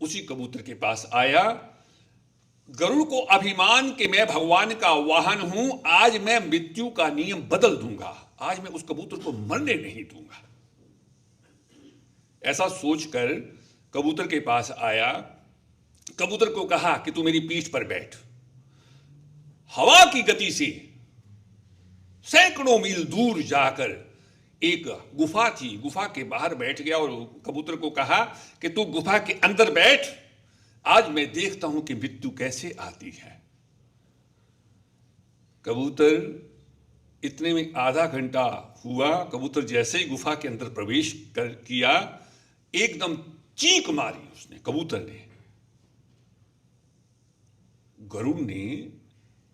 Speaker 2: उसी कबूतर के पास आया। गरुड़ को अभिमान कि मैं भगवान का वाहन हूं, आज मैं मृत्यु का नियम बदल दूंगा, आज मैं उस कबूतर को मरने नहीं दूंगा। ऐसा सोचकर कबूतर के पास आया। कबूतर को कहा कि तू मेरी पीठ पर बैठ। हवा की गति से सैकड़ों मील दूर जाकर एक गुफा थी, गुफा के बाहर बैठ गया और कबूतर को कहा कि तू गुफा के अंदर बैठ, आज मैं देखता हूं कि मृत्यु कैसे आती है। कबूतर इतने में आधा घंटा हुआ। कबूतर जैसे ही गुफा के अंदर प्रवेश किया, एकदम चीख मारी उसने, कबूतर ने। गरुड़ ने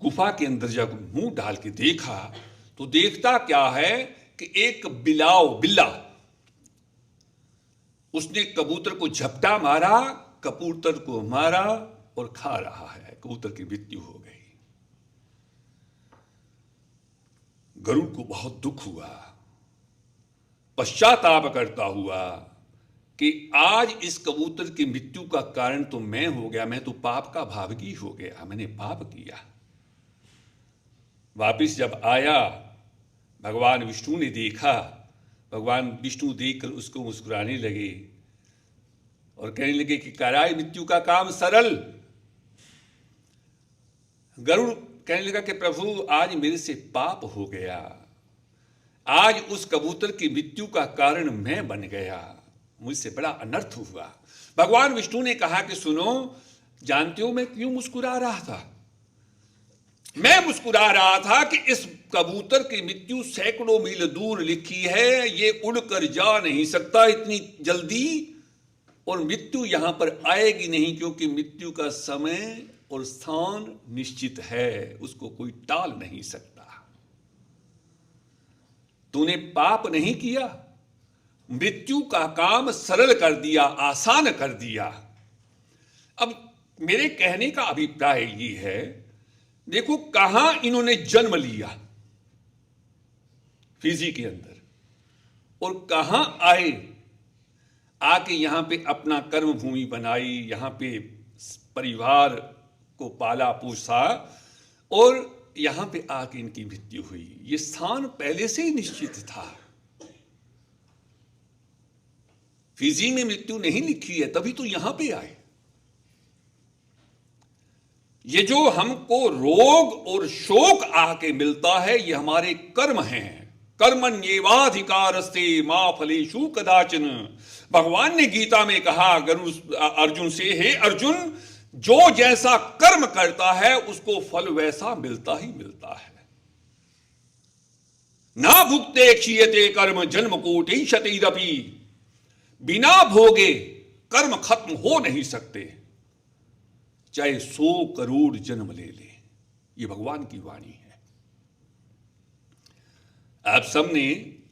Speaker 2: गुफा के अंदर जब मुंह डाल के देखा तो देखता क्या है कि एक बिल्ला उसने कबूतर को झपटा मारा, कबूतर को मारा और खा रहा है। कबूतर की मृत्यु हो गई। गरुड़ को बहुत दुख हुआ, पश्चाताप करता हुआ कि आज इस कबूतर की मृत्यु का कारण तो मैं हो गया, मैं तो पाप का भागी हो गया, मैंने पाप किया। वापिस जब आया, भगवान विष्णु ने देखा। भगवान विष्णु देखकर उसको मुस्कुराने लगे और कहने लगे कि कराए मृत्यु का काम सरल। गरुड़ कहने लगा कि प्रभु आज मेरे से पाप हो गया, आज उस कबूतर की मृत्यु का कारण मैं बन गया, मुझसे बड़ा अनर्थ हुआ। भगवान विष्णु ने कहा कि सुनो, जानते हो मैं क्यों मुस्कुरा रहा था? मैं मुस्कुरा रहा था कि इस कबूतर की मृत्यु सैकड़ों मील दूर लिखी है, ये उड़कर जा नहीं सकता इतनी जल्दी, और मृत्यु यहां पर आएगी नहीं, क्योंकि मृत्यु का समय और स्थान निश्चित है, उसको कोई टाल नहीं सकता। तूने पाप नहीं किया, मृत्यु का काम सरल कर दिया, आसान कर दिया। अब मेरे कहने का अभिप्राय ये है, देखो कहां इन्होंने जन्म लिया, फिजी के अंदर, और कहां आए, आके यहां पे अपना कर्म भूमि बनाई, यहां पे परिवार को पाला पोसा, और यहां पे आके इनकी मृत्यु हुई। ये स्थान पहले से ही निश्चित था। फिजी में मृत्यु नहीं लिखी है, तभी तो यहां पे आए। ये जो हमको रोग और शोक आके मिलता है, ये हमारे कर्म हैं। कर्मण्येवाधिकारस्ते मा फलेषु कदाचन। भगवान ने गीता में कहा अर्जुन से, हे अर्जुन, जो जैसा कर्म करता है उसको फल वैसा मिलता ही मिलता है। ना भुक्ते क्षीयते कर्म जन्म कोटि शतैरपि। बिना भोगे कर्म खत्म हो नहीं सकते, चाहे 100 करोड़ जन्म ले ले। ये भगवान की वाणी है। आप सबने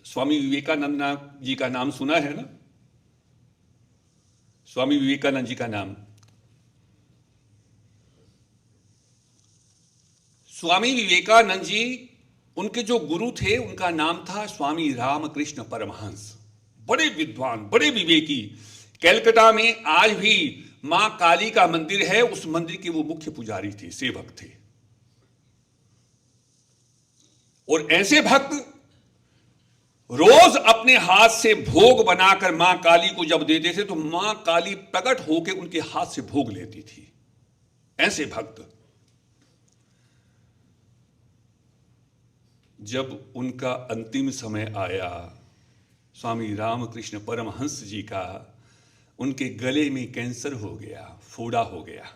Speaker 2: स्वामी विवेकानंद जी का नाम सुना है ना? स्वामी विवेकानंद जी का नाम। स्वामी विवेकानंद जी, उनके जो गुरु थे उनका नाम था स्वामी रामकृष्ण परमहंस। बड़े विद्वान, बड़े विवेकी। कलकत्ता में आज भी मां काली का मंदिर है, उस मंदिर के वो मुख्य पुजारी थे, सेवक थे। और ऐसे भक्त रोज अपने हाथ से भोग बनाकर मां काली को जब देते थे तो मां काली प्रकट होकर उनके हाथ से भोग लेती थी। ऐसे भक्त। जब उनका अंतिम समय आया, स्वामी रामकृष्ण परमहंस जी का, उनके गले में कैंसर हो गया, फोड़ा हो गया,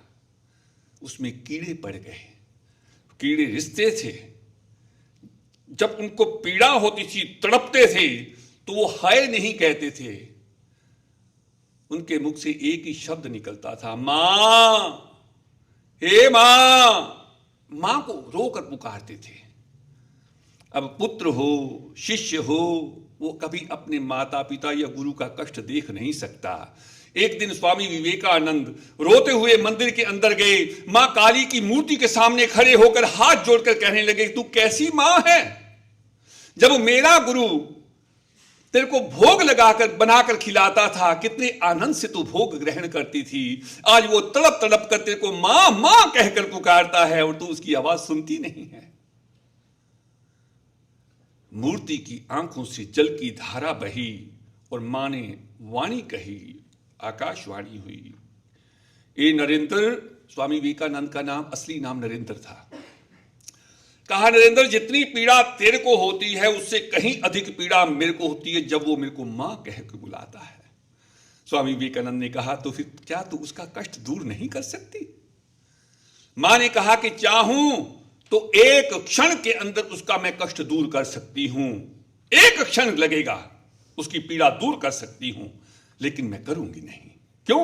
Speaker 2: उसमें कीड़े पड़ गए। कीड़े रिश्ते थे, जब उनको पीड़ा होती थी, तड़पते थे, तो वो हाय नहीं कहते थे। उनके मुख से एक ही शब्द निकलता था, मां, हे मां। मां को रोकर पुकारते थे। अब पुत्र हो, शिष्य हो, वो कभी अपने माता पिता या गुरु का कष्ट देख नहीं सकता, एक दिन स्वामी विवेकानंद रोते हुए मंदिर के अंदर गए, मां काली की मूर्ति के सामने खड़े होकर हाथ जोड़कर कहने लगे, तू कैसी मां है? जब मेरा गुरु तेरे को भोग लगाकर बनाकर खिलाता था, कितने आनंद से तू भोग ग्रहण करती थी। आज वो तड़प तड़प कर तेरे को मां मां कहकर पुकारता है और तू उसकी आवाज सुनती नहीं है। मूर्ति की आंखों से जल की धारा बही और मां ने वाणी कही, आकाशवाणी हुई। ये नरेंद्र, स्वामी विवेकानंद का नाम असली नाम नरेंद्र था। कहा, नरेंद्र जितनी पीड़ा तेरे को होती है उससे कहीं अधिक पीड़ा मेरे को होती है जब वो मेरे को मां कह के बुलाता है। स्वामी विवेकानंद ने कहा, तो फिर क्या तू उसका कष्ट दूर नहीं कर सकती? मां ने कहा कि चाहूं तो एक क्षण के अंदर उसका मैं कष्ट दूर कर सकती हूं, एक क्षण लगेगा, उसकी पीड़ा दूर कर सकती हूं, लेकिन मैं करूंगी नहीं। क्यों?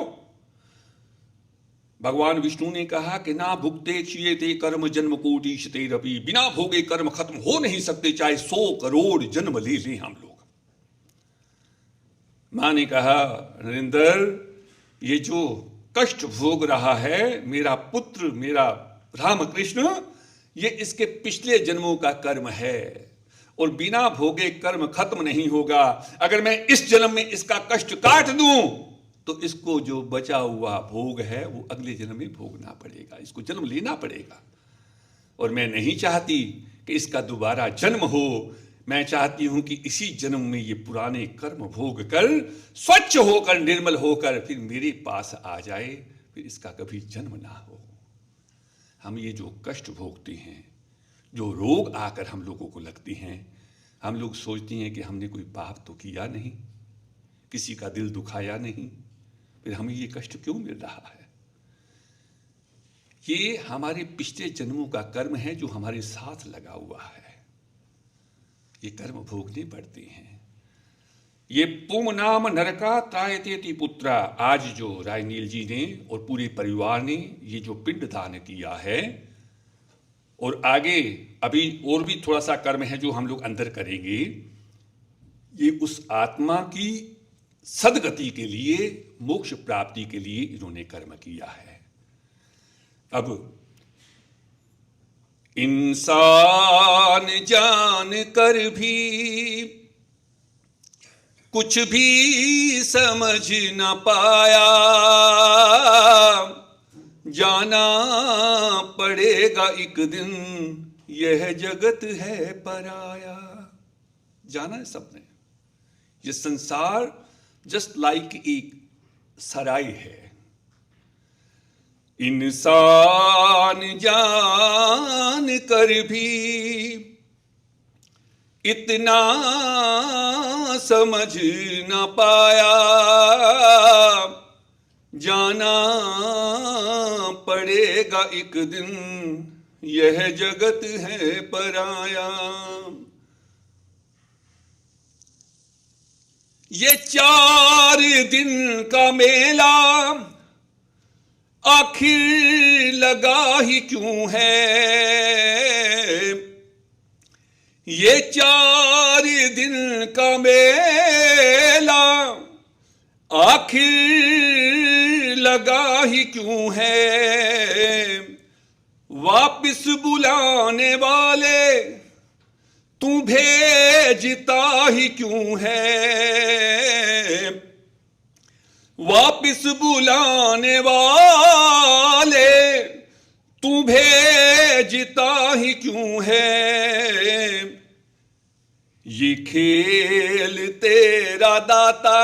Speaker 2: भगवान विष्णु ने कहा कि ना भुगते क्षीयते कर्म जन्म कोटि शतेरपि, बिना भोगे कर्म खत्म हो नहीं सकते, चाहे 100 करोड़ जन्म ले लें हम लोग। मां ने कहा, नरेंद्र ये जो कष्ट भोग रहा है मेरा पुत्र, मेरा रामकृष्ण, ये इसके पिछले जन्मों का कर्म है और बिना भोगे कर्म खत्म नहीं होगा। अगर मैं इस जन्म में इसका कष्ट काट दूं तो इसको जो बचा हुआ भोग है वो अगले जन्म में भोगना पड़ेगा, इसको जन्म लेना पड़ेगा। और मैं नहीं चाहती कि इसका दोबारा जन्म हो। मैं चाहती हूं कि इसी जन्म में ये पुराने कर्म भोग कर स्वच्छ होकर, निर्मल होकर फिर मेरे पास आ जाए, फिर इसका कभी जन्म ना हो। हम ये जो कष्ट भोगते हैं, जो रोग आकर हम लोगों को लगते हैं, हम लोग सोचते हैं कि हमने कोई पाप तो किया नहीं, किसी का दिल दुखाया नहीं, फिर हमें ये कष्ट क्यों मिल रहा है? ये हमारे पिछले जन्मों का कर्म है जो हमारे साथ लगा हुआ है। ये कर्म भोगने पड़ते हैं। ये पुम नाम नरका त्रायतेति पुत्रा, आज जो रायनील जी ने और पूरे परिवार ने ये जो पिंड दान किया है, और आगे अभी और भी थोड़ा सा कर्म है जो हम लोग अंदर करेंगे, ये उस आत्मा की सदगति के लिए, मोक्ष प्राप्ति के लिए इन्होंने कर्म किया है। अब इंसान जान कर भी कुछ भी समझ न पाया, जाना पड़ेगा एक दिन यह जगत है पराया। जाना है सबने, ये संसार जस्ट लाइक एक सराय है। इंसान जान कर भी इतना समझ न पाया, जाना पड़ेगा एक दिन यह जगत है पराया। ये 4 दिन का मेला आखिर लगा ही क्यों है? ये 4 दिन का मेला आखिर लगा ही क्यों है? वापिस बुलाने वाले तू भेजता ही क्यों है? वापिस बुलाने वाले तू भेजता ही क्यों है? ये खेल तेरा दाता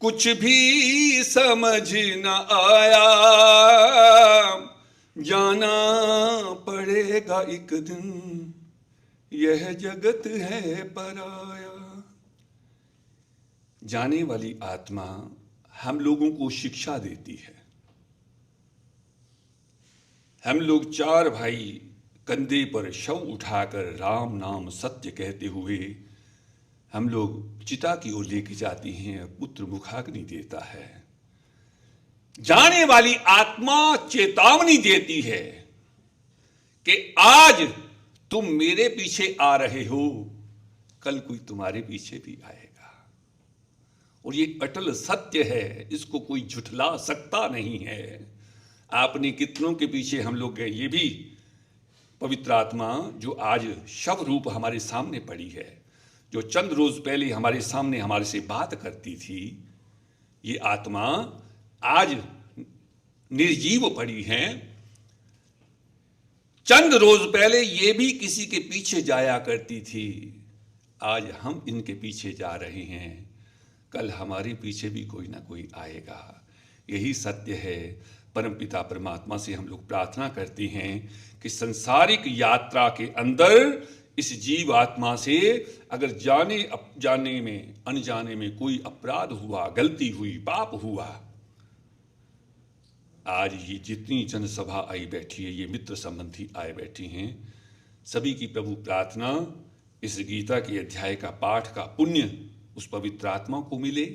Speaker 2: कुछ भी समझ न आया, जाना पड़ेगा एक दिन यह जगत है पराया। जाने वाली आत्मा हम लोगों को शिक्षा देती है। हम लोग 4 भाई कंधे पर शव उठाकर राम नाम सत्य कहते हुए हम लोग चिता की ओर लेके जाती हैं। पुत्र मुखाग्नि देता है। जाने वाली आत्मा चेतावनी देती है कि आज तुम मेरे पीछे आ रहे हो, कल कोई तुम्हारे पीछे भी आएगा और ये अटल सत्य है, इसको कोई झुठला सकता नहीं है। आपने कितनों के पीछे हम लोग गए, ये भी पवित्र आत्मा जो आज शव रूप हमारे सामने पड़ी है, जो चंद रोज पहले हमारे सामने हमारे से बात करती थी, ये आत्मा आज निर्जीव पड़ी है। चंद रोज पहले ये भी किसी के पीछे जाया करती थी, आज हम इनके पीछे जा रहे हैं, कल हमारे पीछे भी कोई ना कोई आएगा। यही सत्य है। परमपिता परमात्मा से हम लोग प्रार्थना करते हैं कि संसारिक यात्रा के अंदर इस जीव आत्मा से अगर जाने में अनजाने में कोई अपराध हुआ, गलती हुई, पाप हुआ, आज ये जितनी जनसभा आई बैठी है, ये मित्र संबंधी आए बैठी हैं, सभी की प्रभु प्रार्थना इस गीता के अध्याय का पाठ का पुण्य उस पवित्र आत्मा को मिले,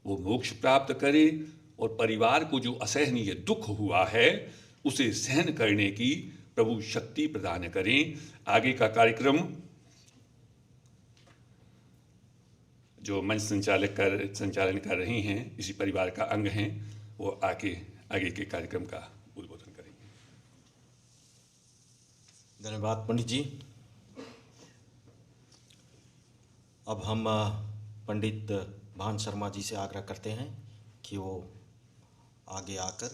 Speaker 2: वो मोक्ष प्राप्त करे और परिवार को जो असहनीय दुख हुआ है उसे सहन करने की प्रभु शक्ति प्रदान करें। आगे का कार्यक्रम जो मंच संचालन कर रही हैं, इसी परिवार का अंग हैं, वो आगे के कार्यक्रम का उद्बोधन करेंगे।
Speaker 1: धन्यवाद पंडित जी। अब हम पंडित भान शर्मा जी से आग्रह करते हैं कि वो आगे आकर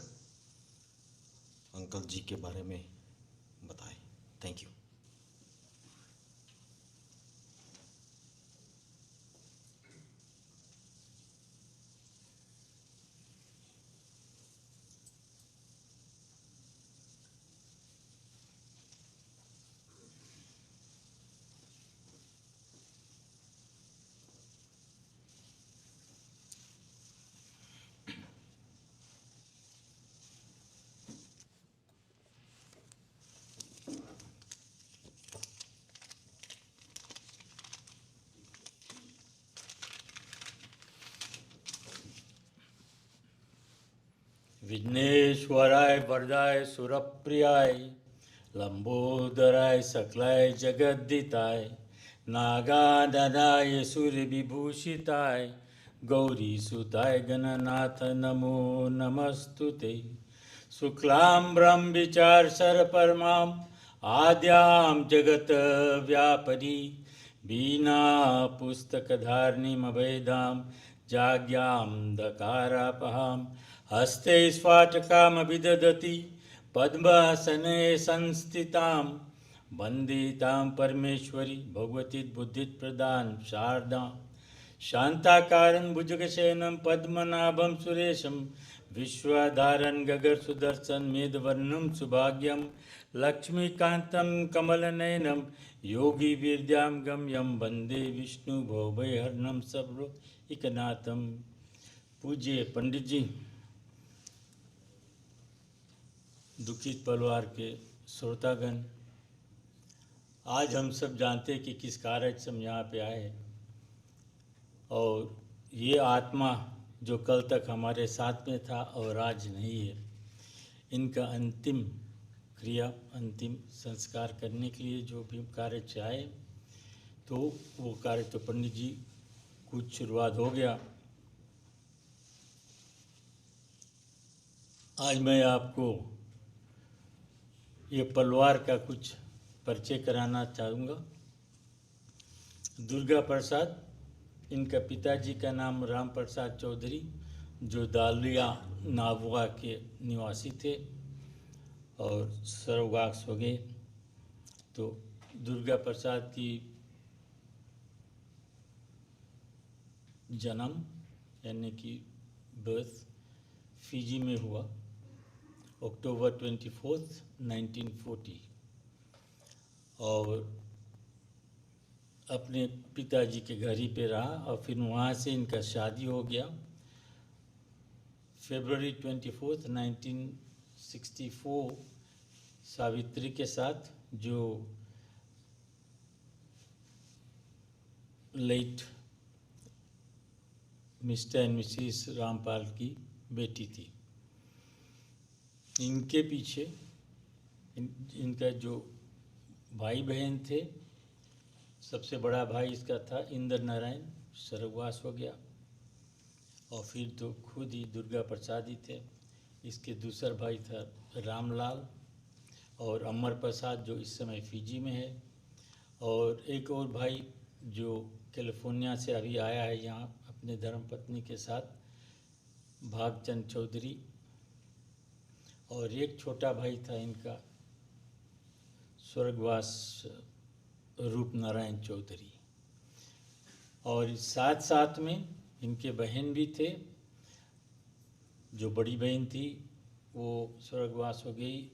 Speaker 1: अंकल जी के बारे में बताएं। Thank you.
Speaker 3: विघ्नेश्वराय वरदाय सुरप्रियाय लंबोदराय सकलाय जगद्दिताय नागाननाय सूर्यविभूषिताय गौरीसुताय गणनाथ नमो नमस्तुते। शुक्लाम्बरं विचारसरपरमां आद्यां जगत व्यापरी बीना पुस्तकधारिणीम् अभेदां जाग्यां दकारापहां हस्ते स्फाटकामभिदधति पद्मासने संस्थितां वन्दे तां परमेश्वरी भगवती बुद्धिप्रदां शारदां शान्ताकारं भुजगशयनं पद्मनाभं सुरेशं विश्वाधारं गगनसुदर्शनं मेघवर्णं सुभाग्यं लक्ष्मीकान्तं कमलनयनं योगिविद्यां गम्यं वन्दे विष्णुभवभयहरणं सर्वैकनाथं। पूज्य पंडित जी, दुखित परिवार के श्रोतागण, आज हम सब जानते हैं कि किस कारण से हम यहाँ पे आए, और ये आत्मा जो कल तक हमारे साथ में था और आज नहीं है, इनका अंतिम क्रिया, अंतिम संस्कार करने के लिए जो भी कार्य चाहे, तो वो कार्य तो पंडित जी कुछ शुरुआत हो गया। आज मैं आपको ये परिवार का कुछ परिचय कराना चाहूँगा। दुर्गा प्रसाद, इनका पिताजी का नाम राम प्रसाद चौधरी, जो दालिया नाबुआ के निवासी थे और सर्वगास हो गए। तो दुर्गा प्रसाद की जन्म यानी कि बर्थ फिजी में हुआ अक्टूबर 24, 1940, और अपने पिताजी के घर ही पे रहा और फिर वहाँ से इनका शादी हो गया फरवरी 24, 1964 सावित्री के साथ, जो late Mr and Mrs Rampal की बेटी थी। इनके पीछे इनका जो भाई बहन थे, सबसे बड़ा भाई इसका था इंद्र नारायण, स्वर्गवास हो गया। और फिर तो खुद ही दुर्गा प्रसाद ही थे। इसके दूसरा भाई था रामलाल और अमर प्रसाद जो इस समय फिजी में है, और एक और भाई जो कैलिफोर्निया से अभी आया है यहाँ अपने धर्मपत्नी के साथ, भागचंद चौधरी, और एक छोटा भाई था इनका स्वर्गवास रूपनारायण चौधरी। और साथ साथ में इनके बहन भी थे। जो बड़ी बहन थी वो स्वर्गवास हो गई,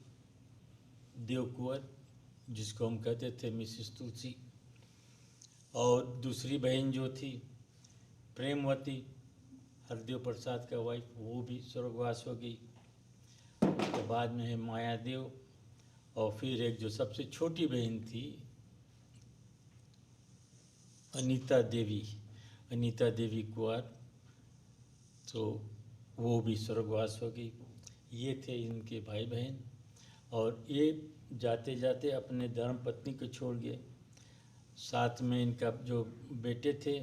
Speaker 3: देवकुंवर, जिसको हम कहते थे मिसिस तुलसी। और दूसरी बहन जो थी प्रेमवती, हरदेव प्रसाद का वाइफ, वो भी स्वर्गवास हो गई। उसके बाद में है मायादेव, और फिर एक जो सबसे छोटी बहन थी अनीता देवी कुंवर, तो वो भी स्वर्गवास हो गई। ये थे इनके भाई बहन, और ये जाते जाते अपने धर्मपत्नी को छोड़ गए। साथ में इनका जो बेटे थे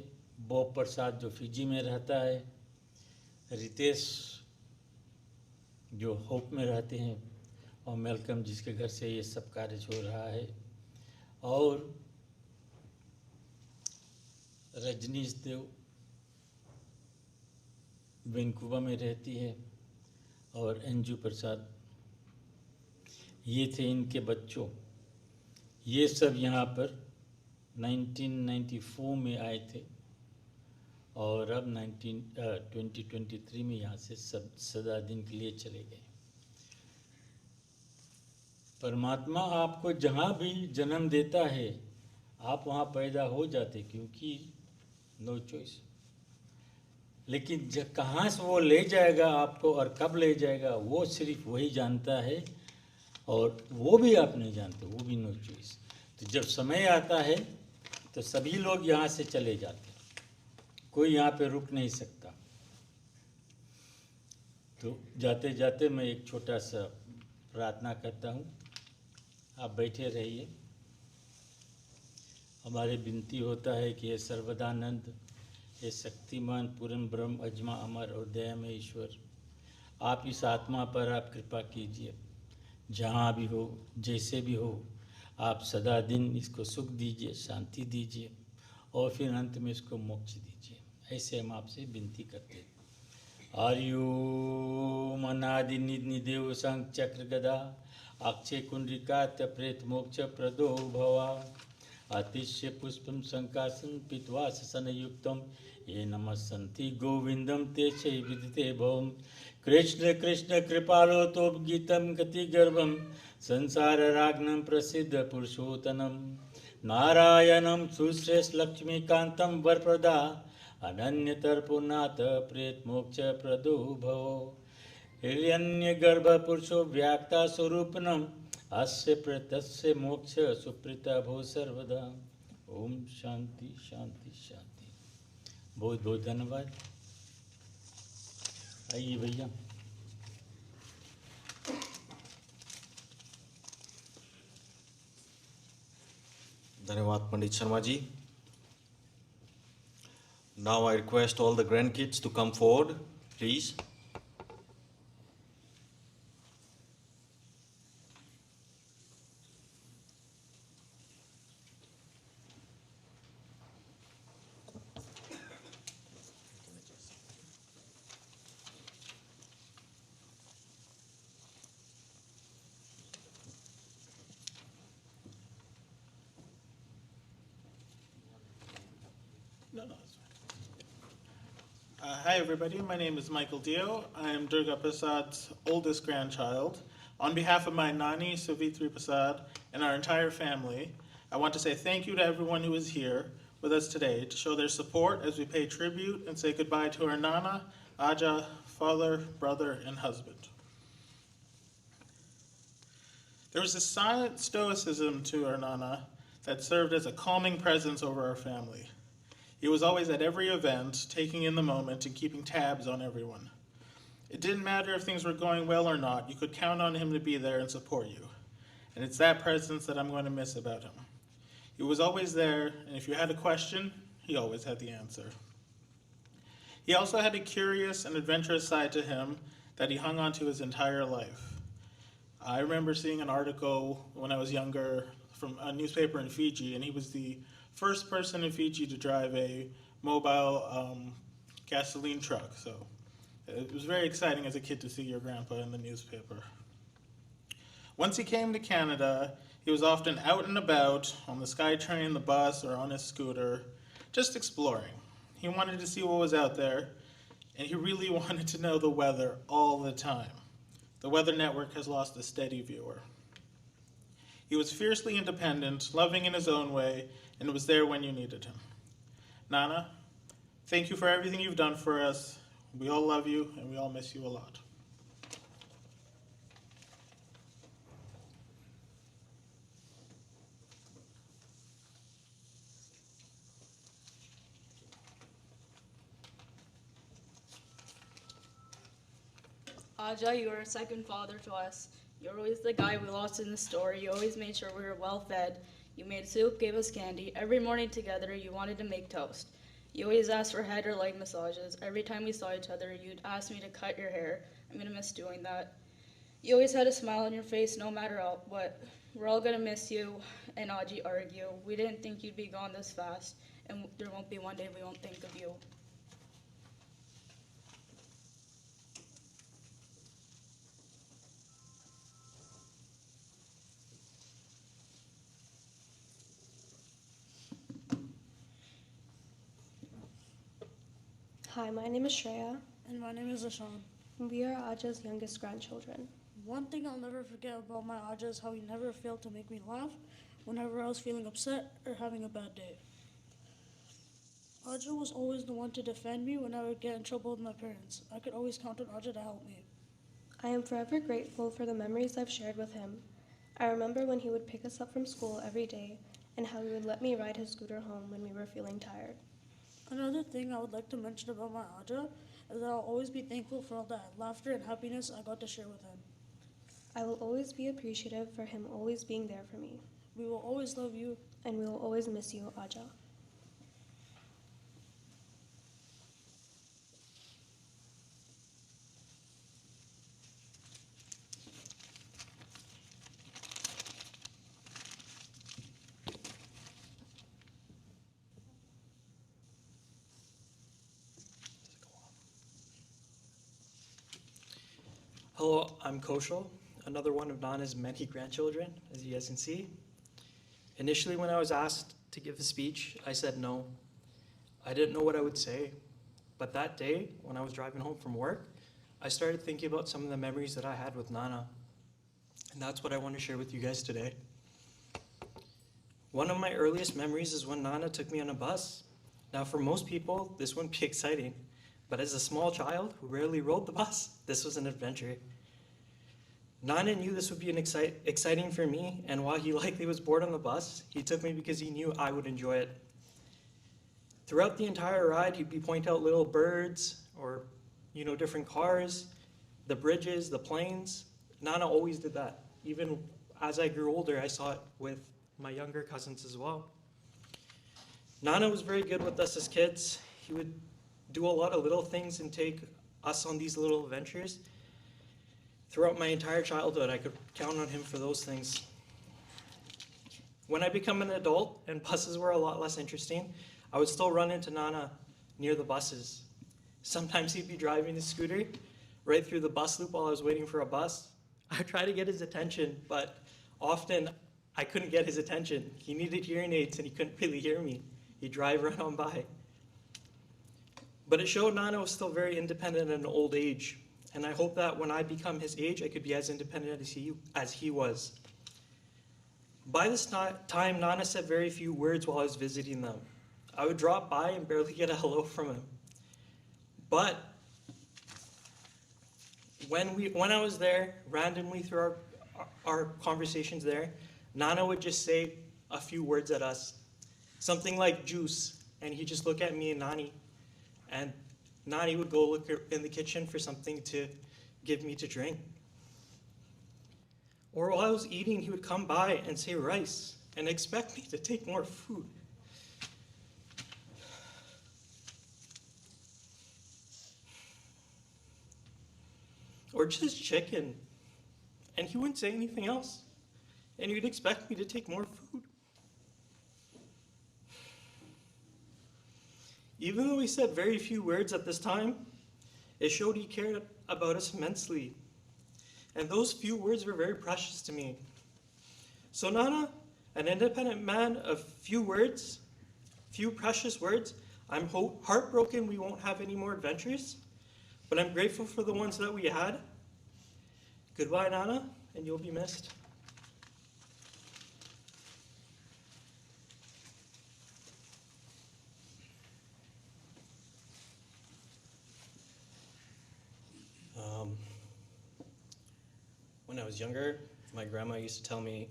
Speaker 3: बॉब प्रसाद जो फिजी में रहता है, रितेश जो होप में रहते हैं, और मेलकम जिसके घर से ये सब कार्य हो रहा है, और रजनीश देव वैंकूवर में रहती है, और अंजू प्रसाद। ये थे इनके बच्चों। ये सब यहाँ पर 1994 में आए थे, और अब 2023 में यहाँ से सब सदा दिन के लिए चले गए। परमात्मा आपको जहाँ भी जन्म देता है आप वहाँ पैदा हो जाते, क्योंकि नो चॉइस। लेकिन कहाँ से वो ले जाएगा आपको और कब ले जाएगा वो सिर्फ वही जानता है, और वो भी आप नहीं जानते, वो भी नो चॉइस। तो जब समय आता है तो सभी लोग यहाँ से चले जाते हैं, कोई यहाँ पे रुक नहीं सकता। तो जाते जाते मैं एक छोटा सा प्रार्थना करता हूँ, आप बैठे रहिए। हमारे विनती होता है कि ये सर्वदानंद, ये शक्तिमान पूर्ण ब्रह्म अजमा अमर और दयामय ईश्वर, आप इस आत्मा पर आप कृपा कीजिए। जहाँ भी हो, जैसे भी हो, आप सदा दिन इसको सुख दीजिए, शांति दीजिए, और फिर अंत में इसको मोक्ष दीजिए। ऐसे हम आपसे विनती करते हैं। हरिओम अनादि निदेव शंख चक्र गदा अक्षय कुंडिकात्य प्रेत मोक्ष प्रदो भवा आतिश्य पुष्पम संकासन पीत्वा सनयुक्तम ये नमस्सन्ति गोविंदम ते चे विदिते भवम कृष्ण कृष्ण कृपालो तो गीतम गति गर्भम संसार राग्नम प्रसिद्ध पुरुषोत्तनम नारायणम सुश्रेष्ठ लक्ष्मीकांतम वरप्रदा अनन्यतर्पुनाथ प्रेत मोक्ष प्रदो भवो हिरण्य गर्भ पुरुषो व्याक्ता स्वरूपनम अस्य प्रतस्य मोक्ष सुप्रीता भो सर्वदा। ओम शांति शांति शांति। बहुत बहुत धन्यवाद। आइए भैया।
Speaker 1: धन्यवाद Pandit Sharma ji. Now I request all the grandkids to come forward, please.
Speaker 4: No, it's fine. Hi, everybody. My name is Michael Dio. I am Durga Prasad's oldest grandchild. On behalf of my Nani, Savitri Prasad, and our entire family, I want to say thank you to everyone who is here with us today to show their support as we pay tribute and say goodbye to our Nana, Aja, father, brother, and husband. There was a silent stoicism to our Nana that served as a calming presence over our family. He was always at every event, taking in the moment and keeping tabs on everyone. It didn't matter if things were going well or not, you could count on him to be there and support you. And it's that presence that I'm going to miss about him. He was always there, and if you had a question, he always had the answer. He also had a curious and adventurous side to him that he hung on to his entire life. I remember seeing an article when I was younger from a newspaper in Fiji, and he was the first person in Fiji to drive a mobile gasoline truck. So it was very exciting as a kid to see your grandpa in the newspaper. Once he came to Canada, he was often out and about on the SkyTrain, the bus, or on his scooter, just exploring. He wanted to see what was out there, and he really wanted to know the weather all the time. The Weather Network has lost a steady viewer. He was fiercely independent, loving in his own way, and was there when you needed him. Nana, thank you for everything you've done for us. We all love you, and we all miss you a lot.
Speaker 5: Aja, you are a second father to us. You're always the guy we lost in the store. You always made sure we were well fed. You made soup, gave us candy. Every morning together, you wanted to make toast. You always asked for head or leg massages. Every time we saw each other, you'd ask me to cut your hair. I'm gonna miss doing that. You always had a smile on your face no matter what. We're all gonna miss you and Aji argue. We didn't think you'd be gone this fast, and there won't be one day we won't think of you.
Speaker 6: Hi, my name is Shreya.
Speaker 7: And my name is Ashan.
Speaker 6: We are Aja's youngest grandchildren.
Speaker 7: One thing I'll never forget about my Aja is how he never failed to make me laugh whenever I was feeling upset or having a bad day. Aja was always the one to defend me when I would get in trouble with my parents. I could always count on Aja to help me.
Speaker 6: I am forever grateful for the memories I've shared with him. I remember when he would pick us up from school every day and how he would let me ride his scooter home when we were feeling tired.
Speaker 7: Another thing I would like to mention about my Aja is that I'll always be thankful for all that laughter and happiness I got to share with him.
Speaker 6: I will always be appreciative for him always being there for me.
Speaker 7: We will always love you.
Speaker 6: And we will always miss you, Aja.
Speaker 8: Hello, I'm Koshal, another one of Nana's many grandchildren, as you guys can see. Initially, when I was asked to give a speech, I said no. I didn't know what I would say. But that day, when I was driving home from work, I started thinking about some of the memories that I had with Nana. And that's what I want to share with you guys today. One of my earliest memories is when Nana took me on a bus. Now, for most people, this wouldn't be exciting. But as a small child who rarely rode the bus, this was an adventure. Nana knew this would be exciting for me, and while he likely was bored on the bus, he took me because he knew I would enjoy it. Throughout the entire ride, he'd be pointing out little birds or, different cars, the bridges, the planes. Nana always did that. Even as I grew older, I saw it with my younger cousins as well. Nana was very good with us as kids. He would do a lot of little things and take us on these little adventures. Throughout my entire childhood, I could count on him for those things. When I became an adult and buses were a lot less interesting, I would still run into Nana near the buses. Sometimes he'd be driving his scooter right through the bus loop while I was waiting for a bus. I'd try to get his attention, but often I couldn't get his attention. He needed hearing aids and he couldn't really hear me. He'd drive right on by. But it showed Nana was still very independent at an old age. And I hope that when I become his age, I could be as independent as he was. By this time, Nana said very few words while I was visiting them. I would drop by and barely get a hello from him. But when I was there, randomly through our conversations there, Nana would just say a few words at us. Something like juice, and he'd just look at me and Nani. And Nani would go look in the kitchen for something to give me to drink. Or while I was eating, he would come by and say rice and expect me to take more food. or just chicken. And he wouldn't say anything else. And you'd expect me to take more food. Even though he said very few words at this time, it showed he cared about us immensely. And those few words were very precious to me. So Nana, an independent man of few words, few precious words, I'm heartbroken we won't have any more adventures, but I'm grateful for the ones that we had. Goodbye, Nana, and you'll be missed. When I was younger, my grandma used to tell me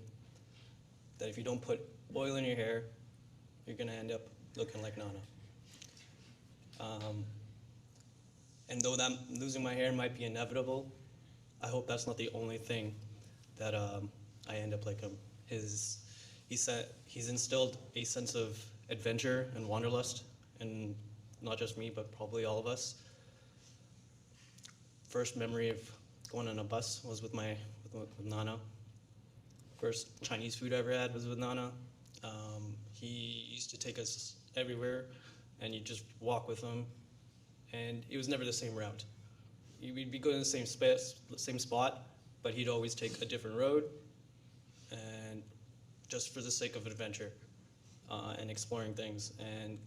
Speaker 8: that if you don't put oil in your hair, you're gonna end up looking like Nana. And though that losing my hair might be inevitable, I hope that's not the only thing that I end up like him. He's instilled a sense of adventure and wanderlust, and not just me, but probably all of us. First memory of going on a bus was with Nana. First Chinese food I ever had was with Nana. He used to take us everywhere, and you'd just walk with him, and it was never the same route. We'd be going to the same spot, but he'd always take a different road, and just for the sake of adventure and exploring things. And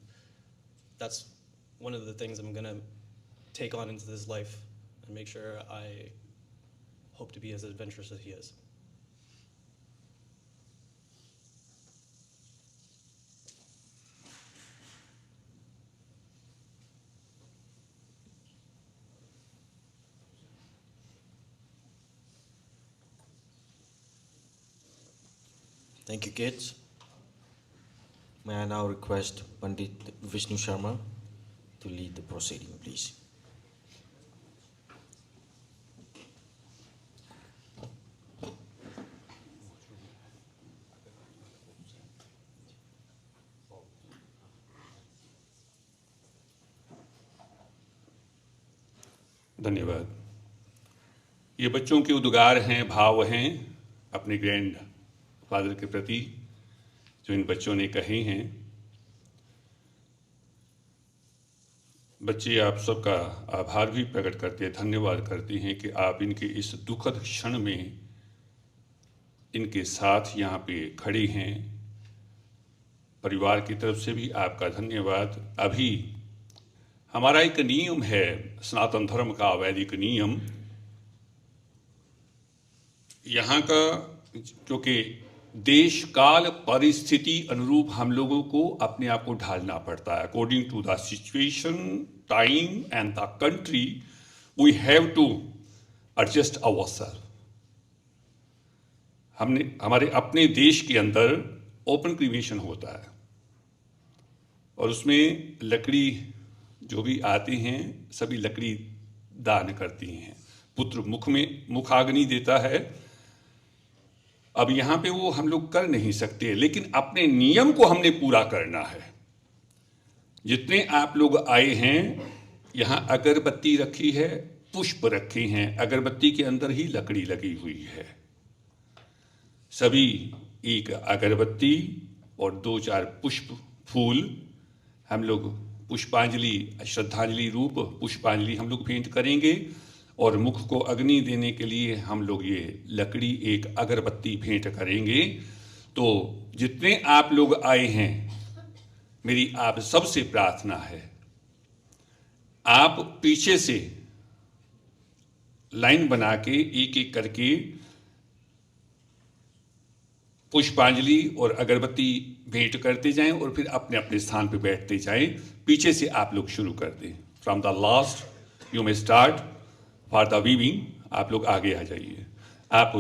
Speaker 8: that's one of the things I'm gonna take on into this life and make sure I hope to be as adventurous as he is.
Speaker 1: Thank you, kids. May I now request Pandit Vishnu Sharma to lead the proceeding, please.
Speaker 2: धन्यवाद। ये बच्चों के उद्गार हैं, भाव हैं अपने grand father के प्रति जो इन बच्चों ने कहे हैं। बच्चे आप सबका आभार भी प्रकट करते हैं, धन्यवाद करते हैं कि आप इनके इस दुखद क्षण में इनके साथ यहाँ पे खड़े हैं। परिवार की तरफ से भी आपका धन्यवाद। अभी हमारा एक नियम है, सनातन धर्म का वैदिक नियम, यहाँ का, क्योंकि देश काल परिस्थिति अनुरूप हम लोगों को अपने आप को ढालना पड़ता है। According to the situation, time and the country we have to adjust ourself. हमारे अपने देश के अंदर ओपन क्रिमेशन होता है और उसमें लकड़ी जो भी आते हैं सभी लकड़ी दान करती हैं। पुत्र मुखाग्नि देता है। अब यहाँ पे वो हम लोग कर नहीं सकते, लेकिन अपने नियम को हमने पूरा करना है। जितने आप लोग आए हैं, यहाँ अगरबत्ती रखी है, पुष्प रखे हैं, अगरबत्ती के अंदर ही लकड़ी लगी हुई है। सभी एक अगरबत्ती और 2-4 पुष्प फूल हम लोग पुष्पांजलि, श्रद्धांजलि रूप पुष्पांजलि हम लोग भेंट करेंगे और मुख को अग्नि देने के लिए हम लोग ये लकड़ी एक अगरबत्ती भेंट करेंगे। तो जितने आप लोग आए हैं, मेरी आप सबसे प्रार्थना है, आप पीछे से लाइन बना के एक एक करके पुष्पांजलि और अगरबत्ती भेंट करते जाएं और फिर अपने अपने स्थान पर बैठते जाएं। पीछे से आप लोग शुरू कर दें। From the last you may start for the weaving. आप लोग आगे आ जाइए। आप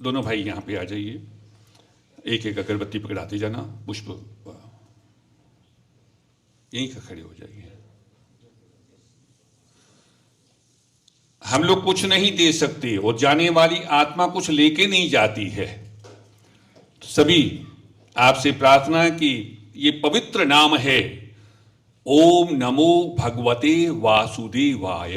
Speaker 2: दोनों भाई यहाँ पे आ जाइए। एक एक अगरबत्ती पकड़ाते जाना, पुष्प यहीं का खड़े हो जाइए। हम लोग कुछ नहीं दे सकते और जाने वाली आत्मा कुछ लेके नहीं जाती है। तो सभी आपसे प्रार्थना है कि ये पवित्र नाम है, ओम नमो भगवते वासुदेवाय।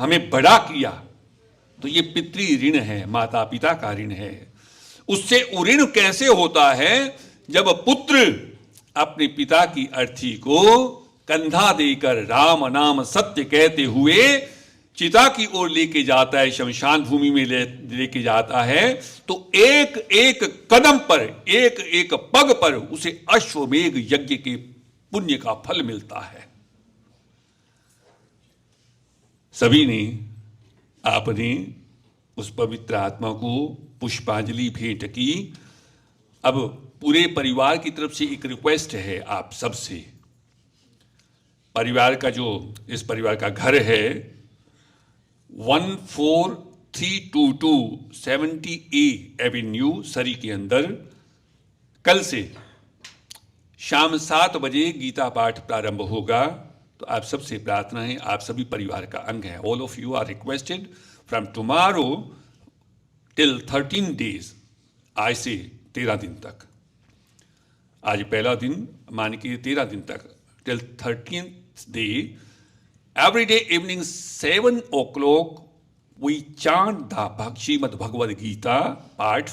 Speaker 2: हमें बड़ा किया, तो ये पितृ ऋण है, माता पिता का ऋण है। उससे ऋण कैसे होता है? जब पुत्र अपने पिता की अर्थी को कंधा देकर राम नाम सत्य कहते हुए चिता की ओर लेके जाता है, शमशान भूमि में लेके जाता है, तो एक एक कदम पर, एक एक पग पर उसे अश्वमेघ यज्ञ के पुण्य का फल मिलता है। सभी ने, आपने उस पवित्र आत्मा को पुष्पांजलि भेंट की। अब पूरे परिवार की तरफ से एक रिक्वेस्ट है आप सबसे। परिवार का जो, इस परिवार का घर है 14322 70A एवेन्यू सरी के अंदर, कल से शाम 7 बजे गीता पाठ प्रारंभ होगा। तो आप सबसे प्रार्थना है, आप सभी परिवार का अंग है। All of you are requested from tomorrow till 13 days, आज से 13 दिन तक। आज पहला दिन मान के 13 दिन तक, till 13th day, every day evening 7 o'clock we chant the Srimad Bhagavad Gita part.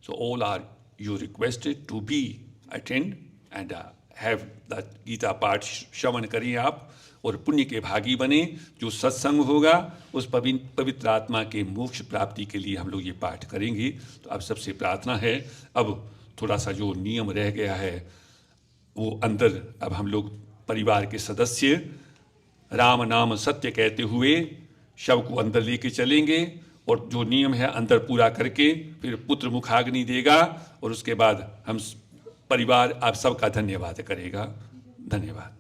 Speaker 2: So all are you requested to be attend and have the Gita part श्रवण करिए आप और पुण्य के भागी बने। जो सत्संग होगा उस पवित्र आत्मा के मोक्ष प्राप्ति के लिए हम लोग ये पाठ करेंगे। तो आप सबसे प्रार्थना है, अब थोड़ा सा जो नियम रह गया है वो अंदर, अब हम लोग परिवार के सदस्य राम नाम सत्य कहते हुए शव को अंदर लेके चलेंगे और जो नियम है अंदर पूरा करके फिर पुत्र मुखाग्नि देगा और उसके बाद हम परिवार आप सबका धन्यवाद करेगा। धन्यवाद।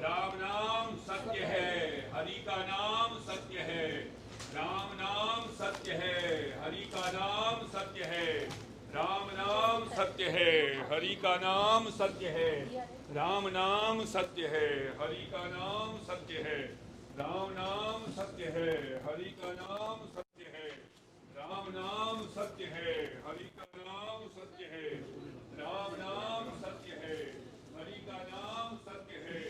Speaker 2: राम नाम सत्य है, हरि का नाम सत्य है। राम नाम सत्य है, हरि का नाम सत्य है। राम नाम सत्य है, हरि का नाम सत्य है। राम नाम सत्य है, हरि का नाम सत्य है। राम नाम सत्य है, हरि का नाम सत्य है। राम नाम सत्य है, हरि का नाम सत्य है। राम नाम सत्य है, हरि का नाम सत्य है।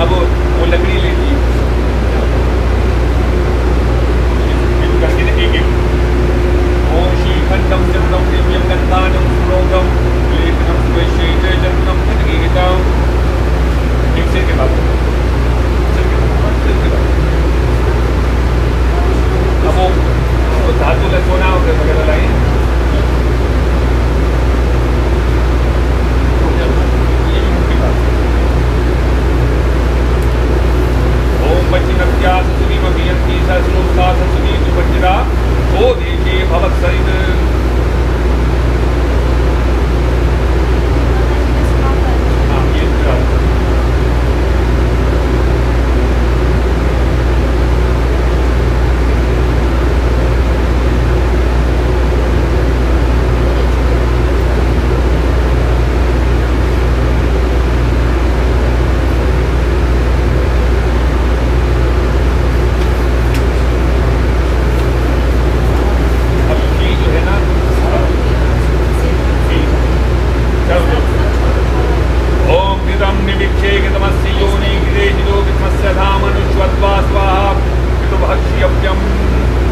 Speaker 2: अब वो लकड़ी लेती करके ना एक ओम श्री खंडम चंद्रम दिव्यम गंधानम सुरोगम लेखनम वैशेषे जन्मम तद्गीताम एक से के बाद अब वो धातु ले सोना वगैरह लाई ओम वज्रनत्या सुनीमभियन्ति सहस्रोत्सा सुनीतु वज्रा ओ देशे भवत्सरित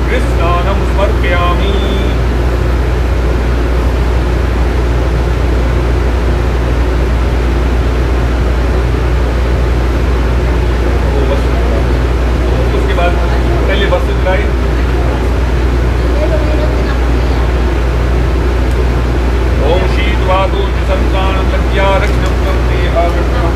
Speaker 2: कृष्णानं समर्पयामि उसके बाद पहले वस्त्र चढ़ाई ओम शीतवादो संतानं लज्जा रक्षणं कंते आगतम्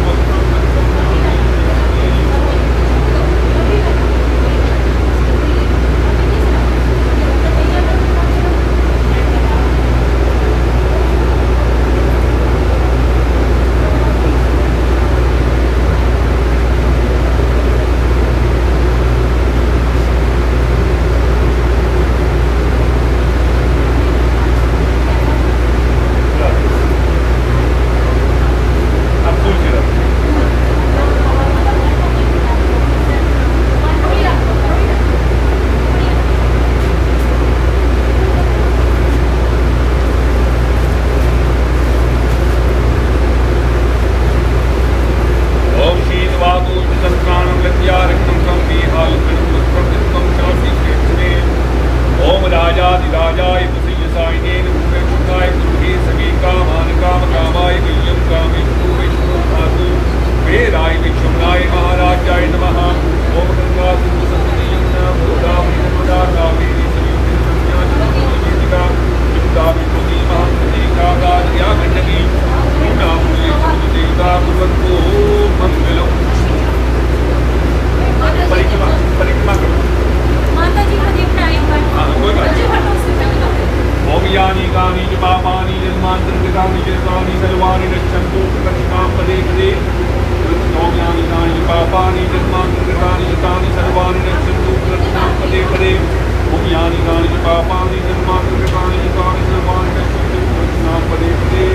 Speaker 2: ओम राजाधिराजाय तुसीयसायिने नमोक्षाय गुरुहे सगे कामान काम कामाय विल्यम कामेषु विष्णु धातु वेराय विष्णुनाय महाराजाय नमः ओम गंगा सिंधु सरस्वती यमुना गोदावरी नर्मदा कावेरी सरस्वती नद्या गंगा विष्णुदी महानदी कावेरी गंडकी पूर्णा मूल्ये देवता कुर्वन्तु मंगलम् परिक्रमा करो
Speaker 9: माता जी का देखना एक बार
Speaker 2: कोई बात
Speaker 9: मुझे हटो उससे पहले बात
Speaker 2: ओम यानी गानी च पापानि जन्मान्तर्गतानि च तानि सर्वाणि रक्षन्तु प्रदक्षिणां पदे पदे ओम यानी गानी च पापानि जन्मान्तर्गतानि च तानि सर्वाणि रक्षन्तु प्रदक्षिणां पदे पदे ओम यानी गानी च पापानि जन्मान्तर्गतानि च तानि सर्वाणि रक्षन्तु प्रदक्षिणां पदे पदे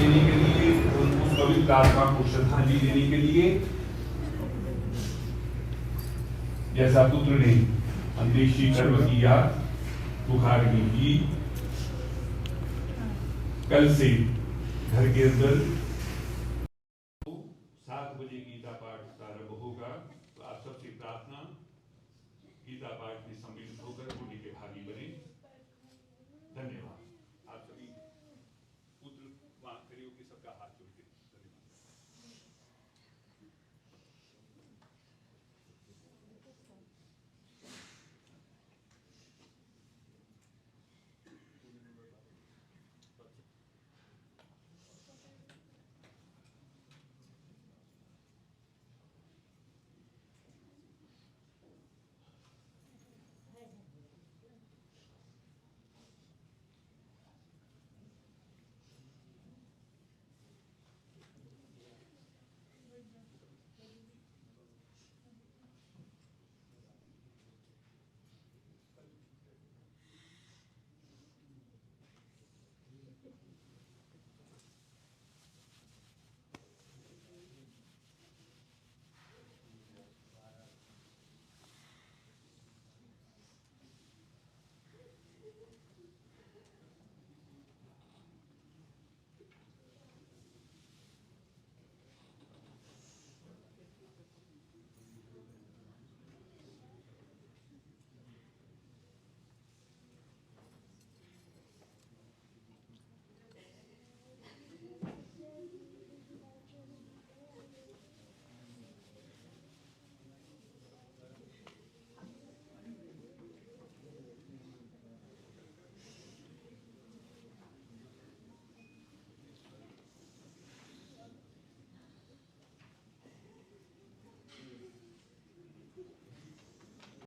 Speaker 10: देने के लिए, उस पवित्र आत्मा को श्रद्धांजलि देने के लिए जैसा पुत्र ने अंदेशी कर्म किया, बुखारनी की, कल से घर के अंदर 7 बजे गीता पाठ प्रारंभ होगा। तो आप सबसे प्रार्थना, गीता पाठ में सम्मिलित होकर पुण्य के भागी बने। धन्यवाद। आप सभी पुत्र वहां खड़े होकर सबका हाथ जोड़ के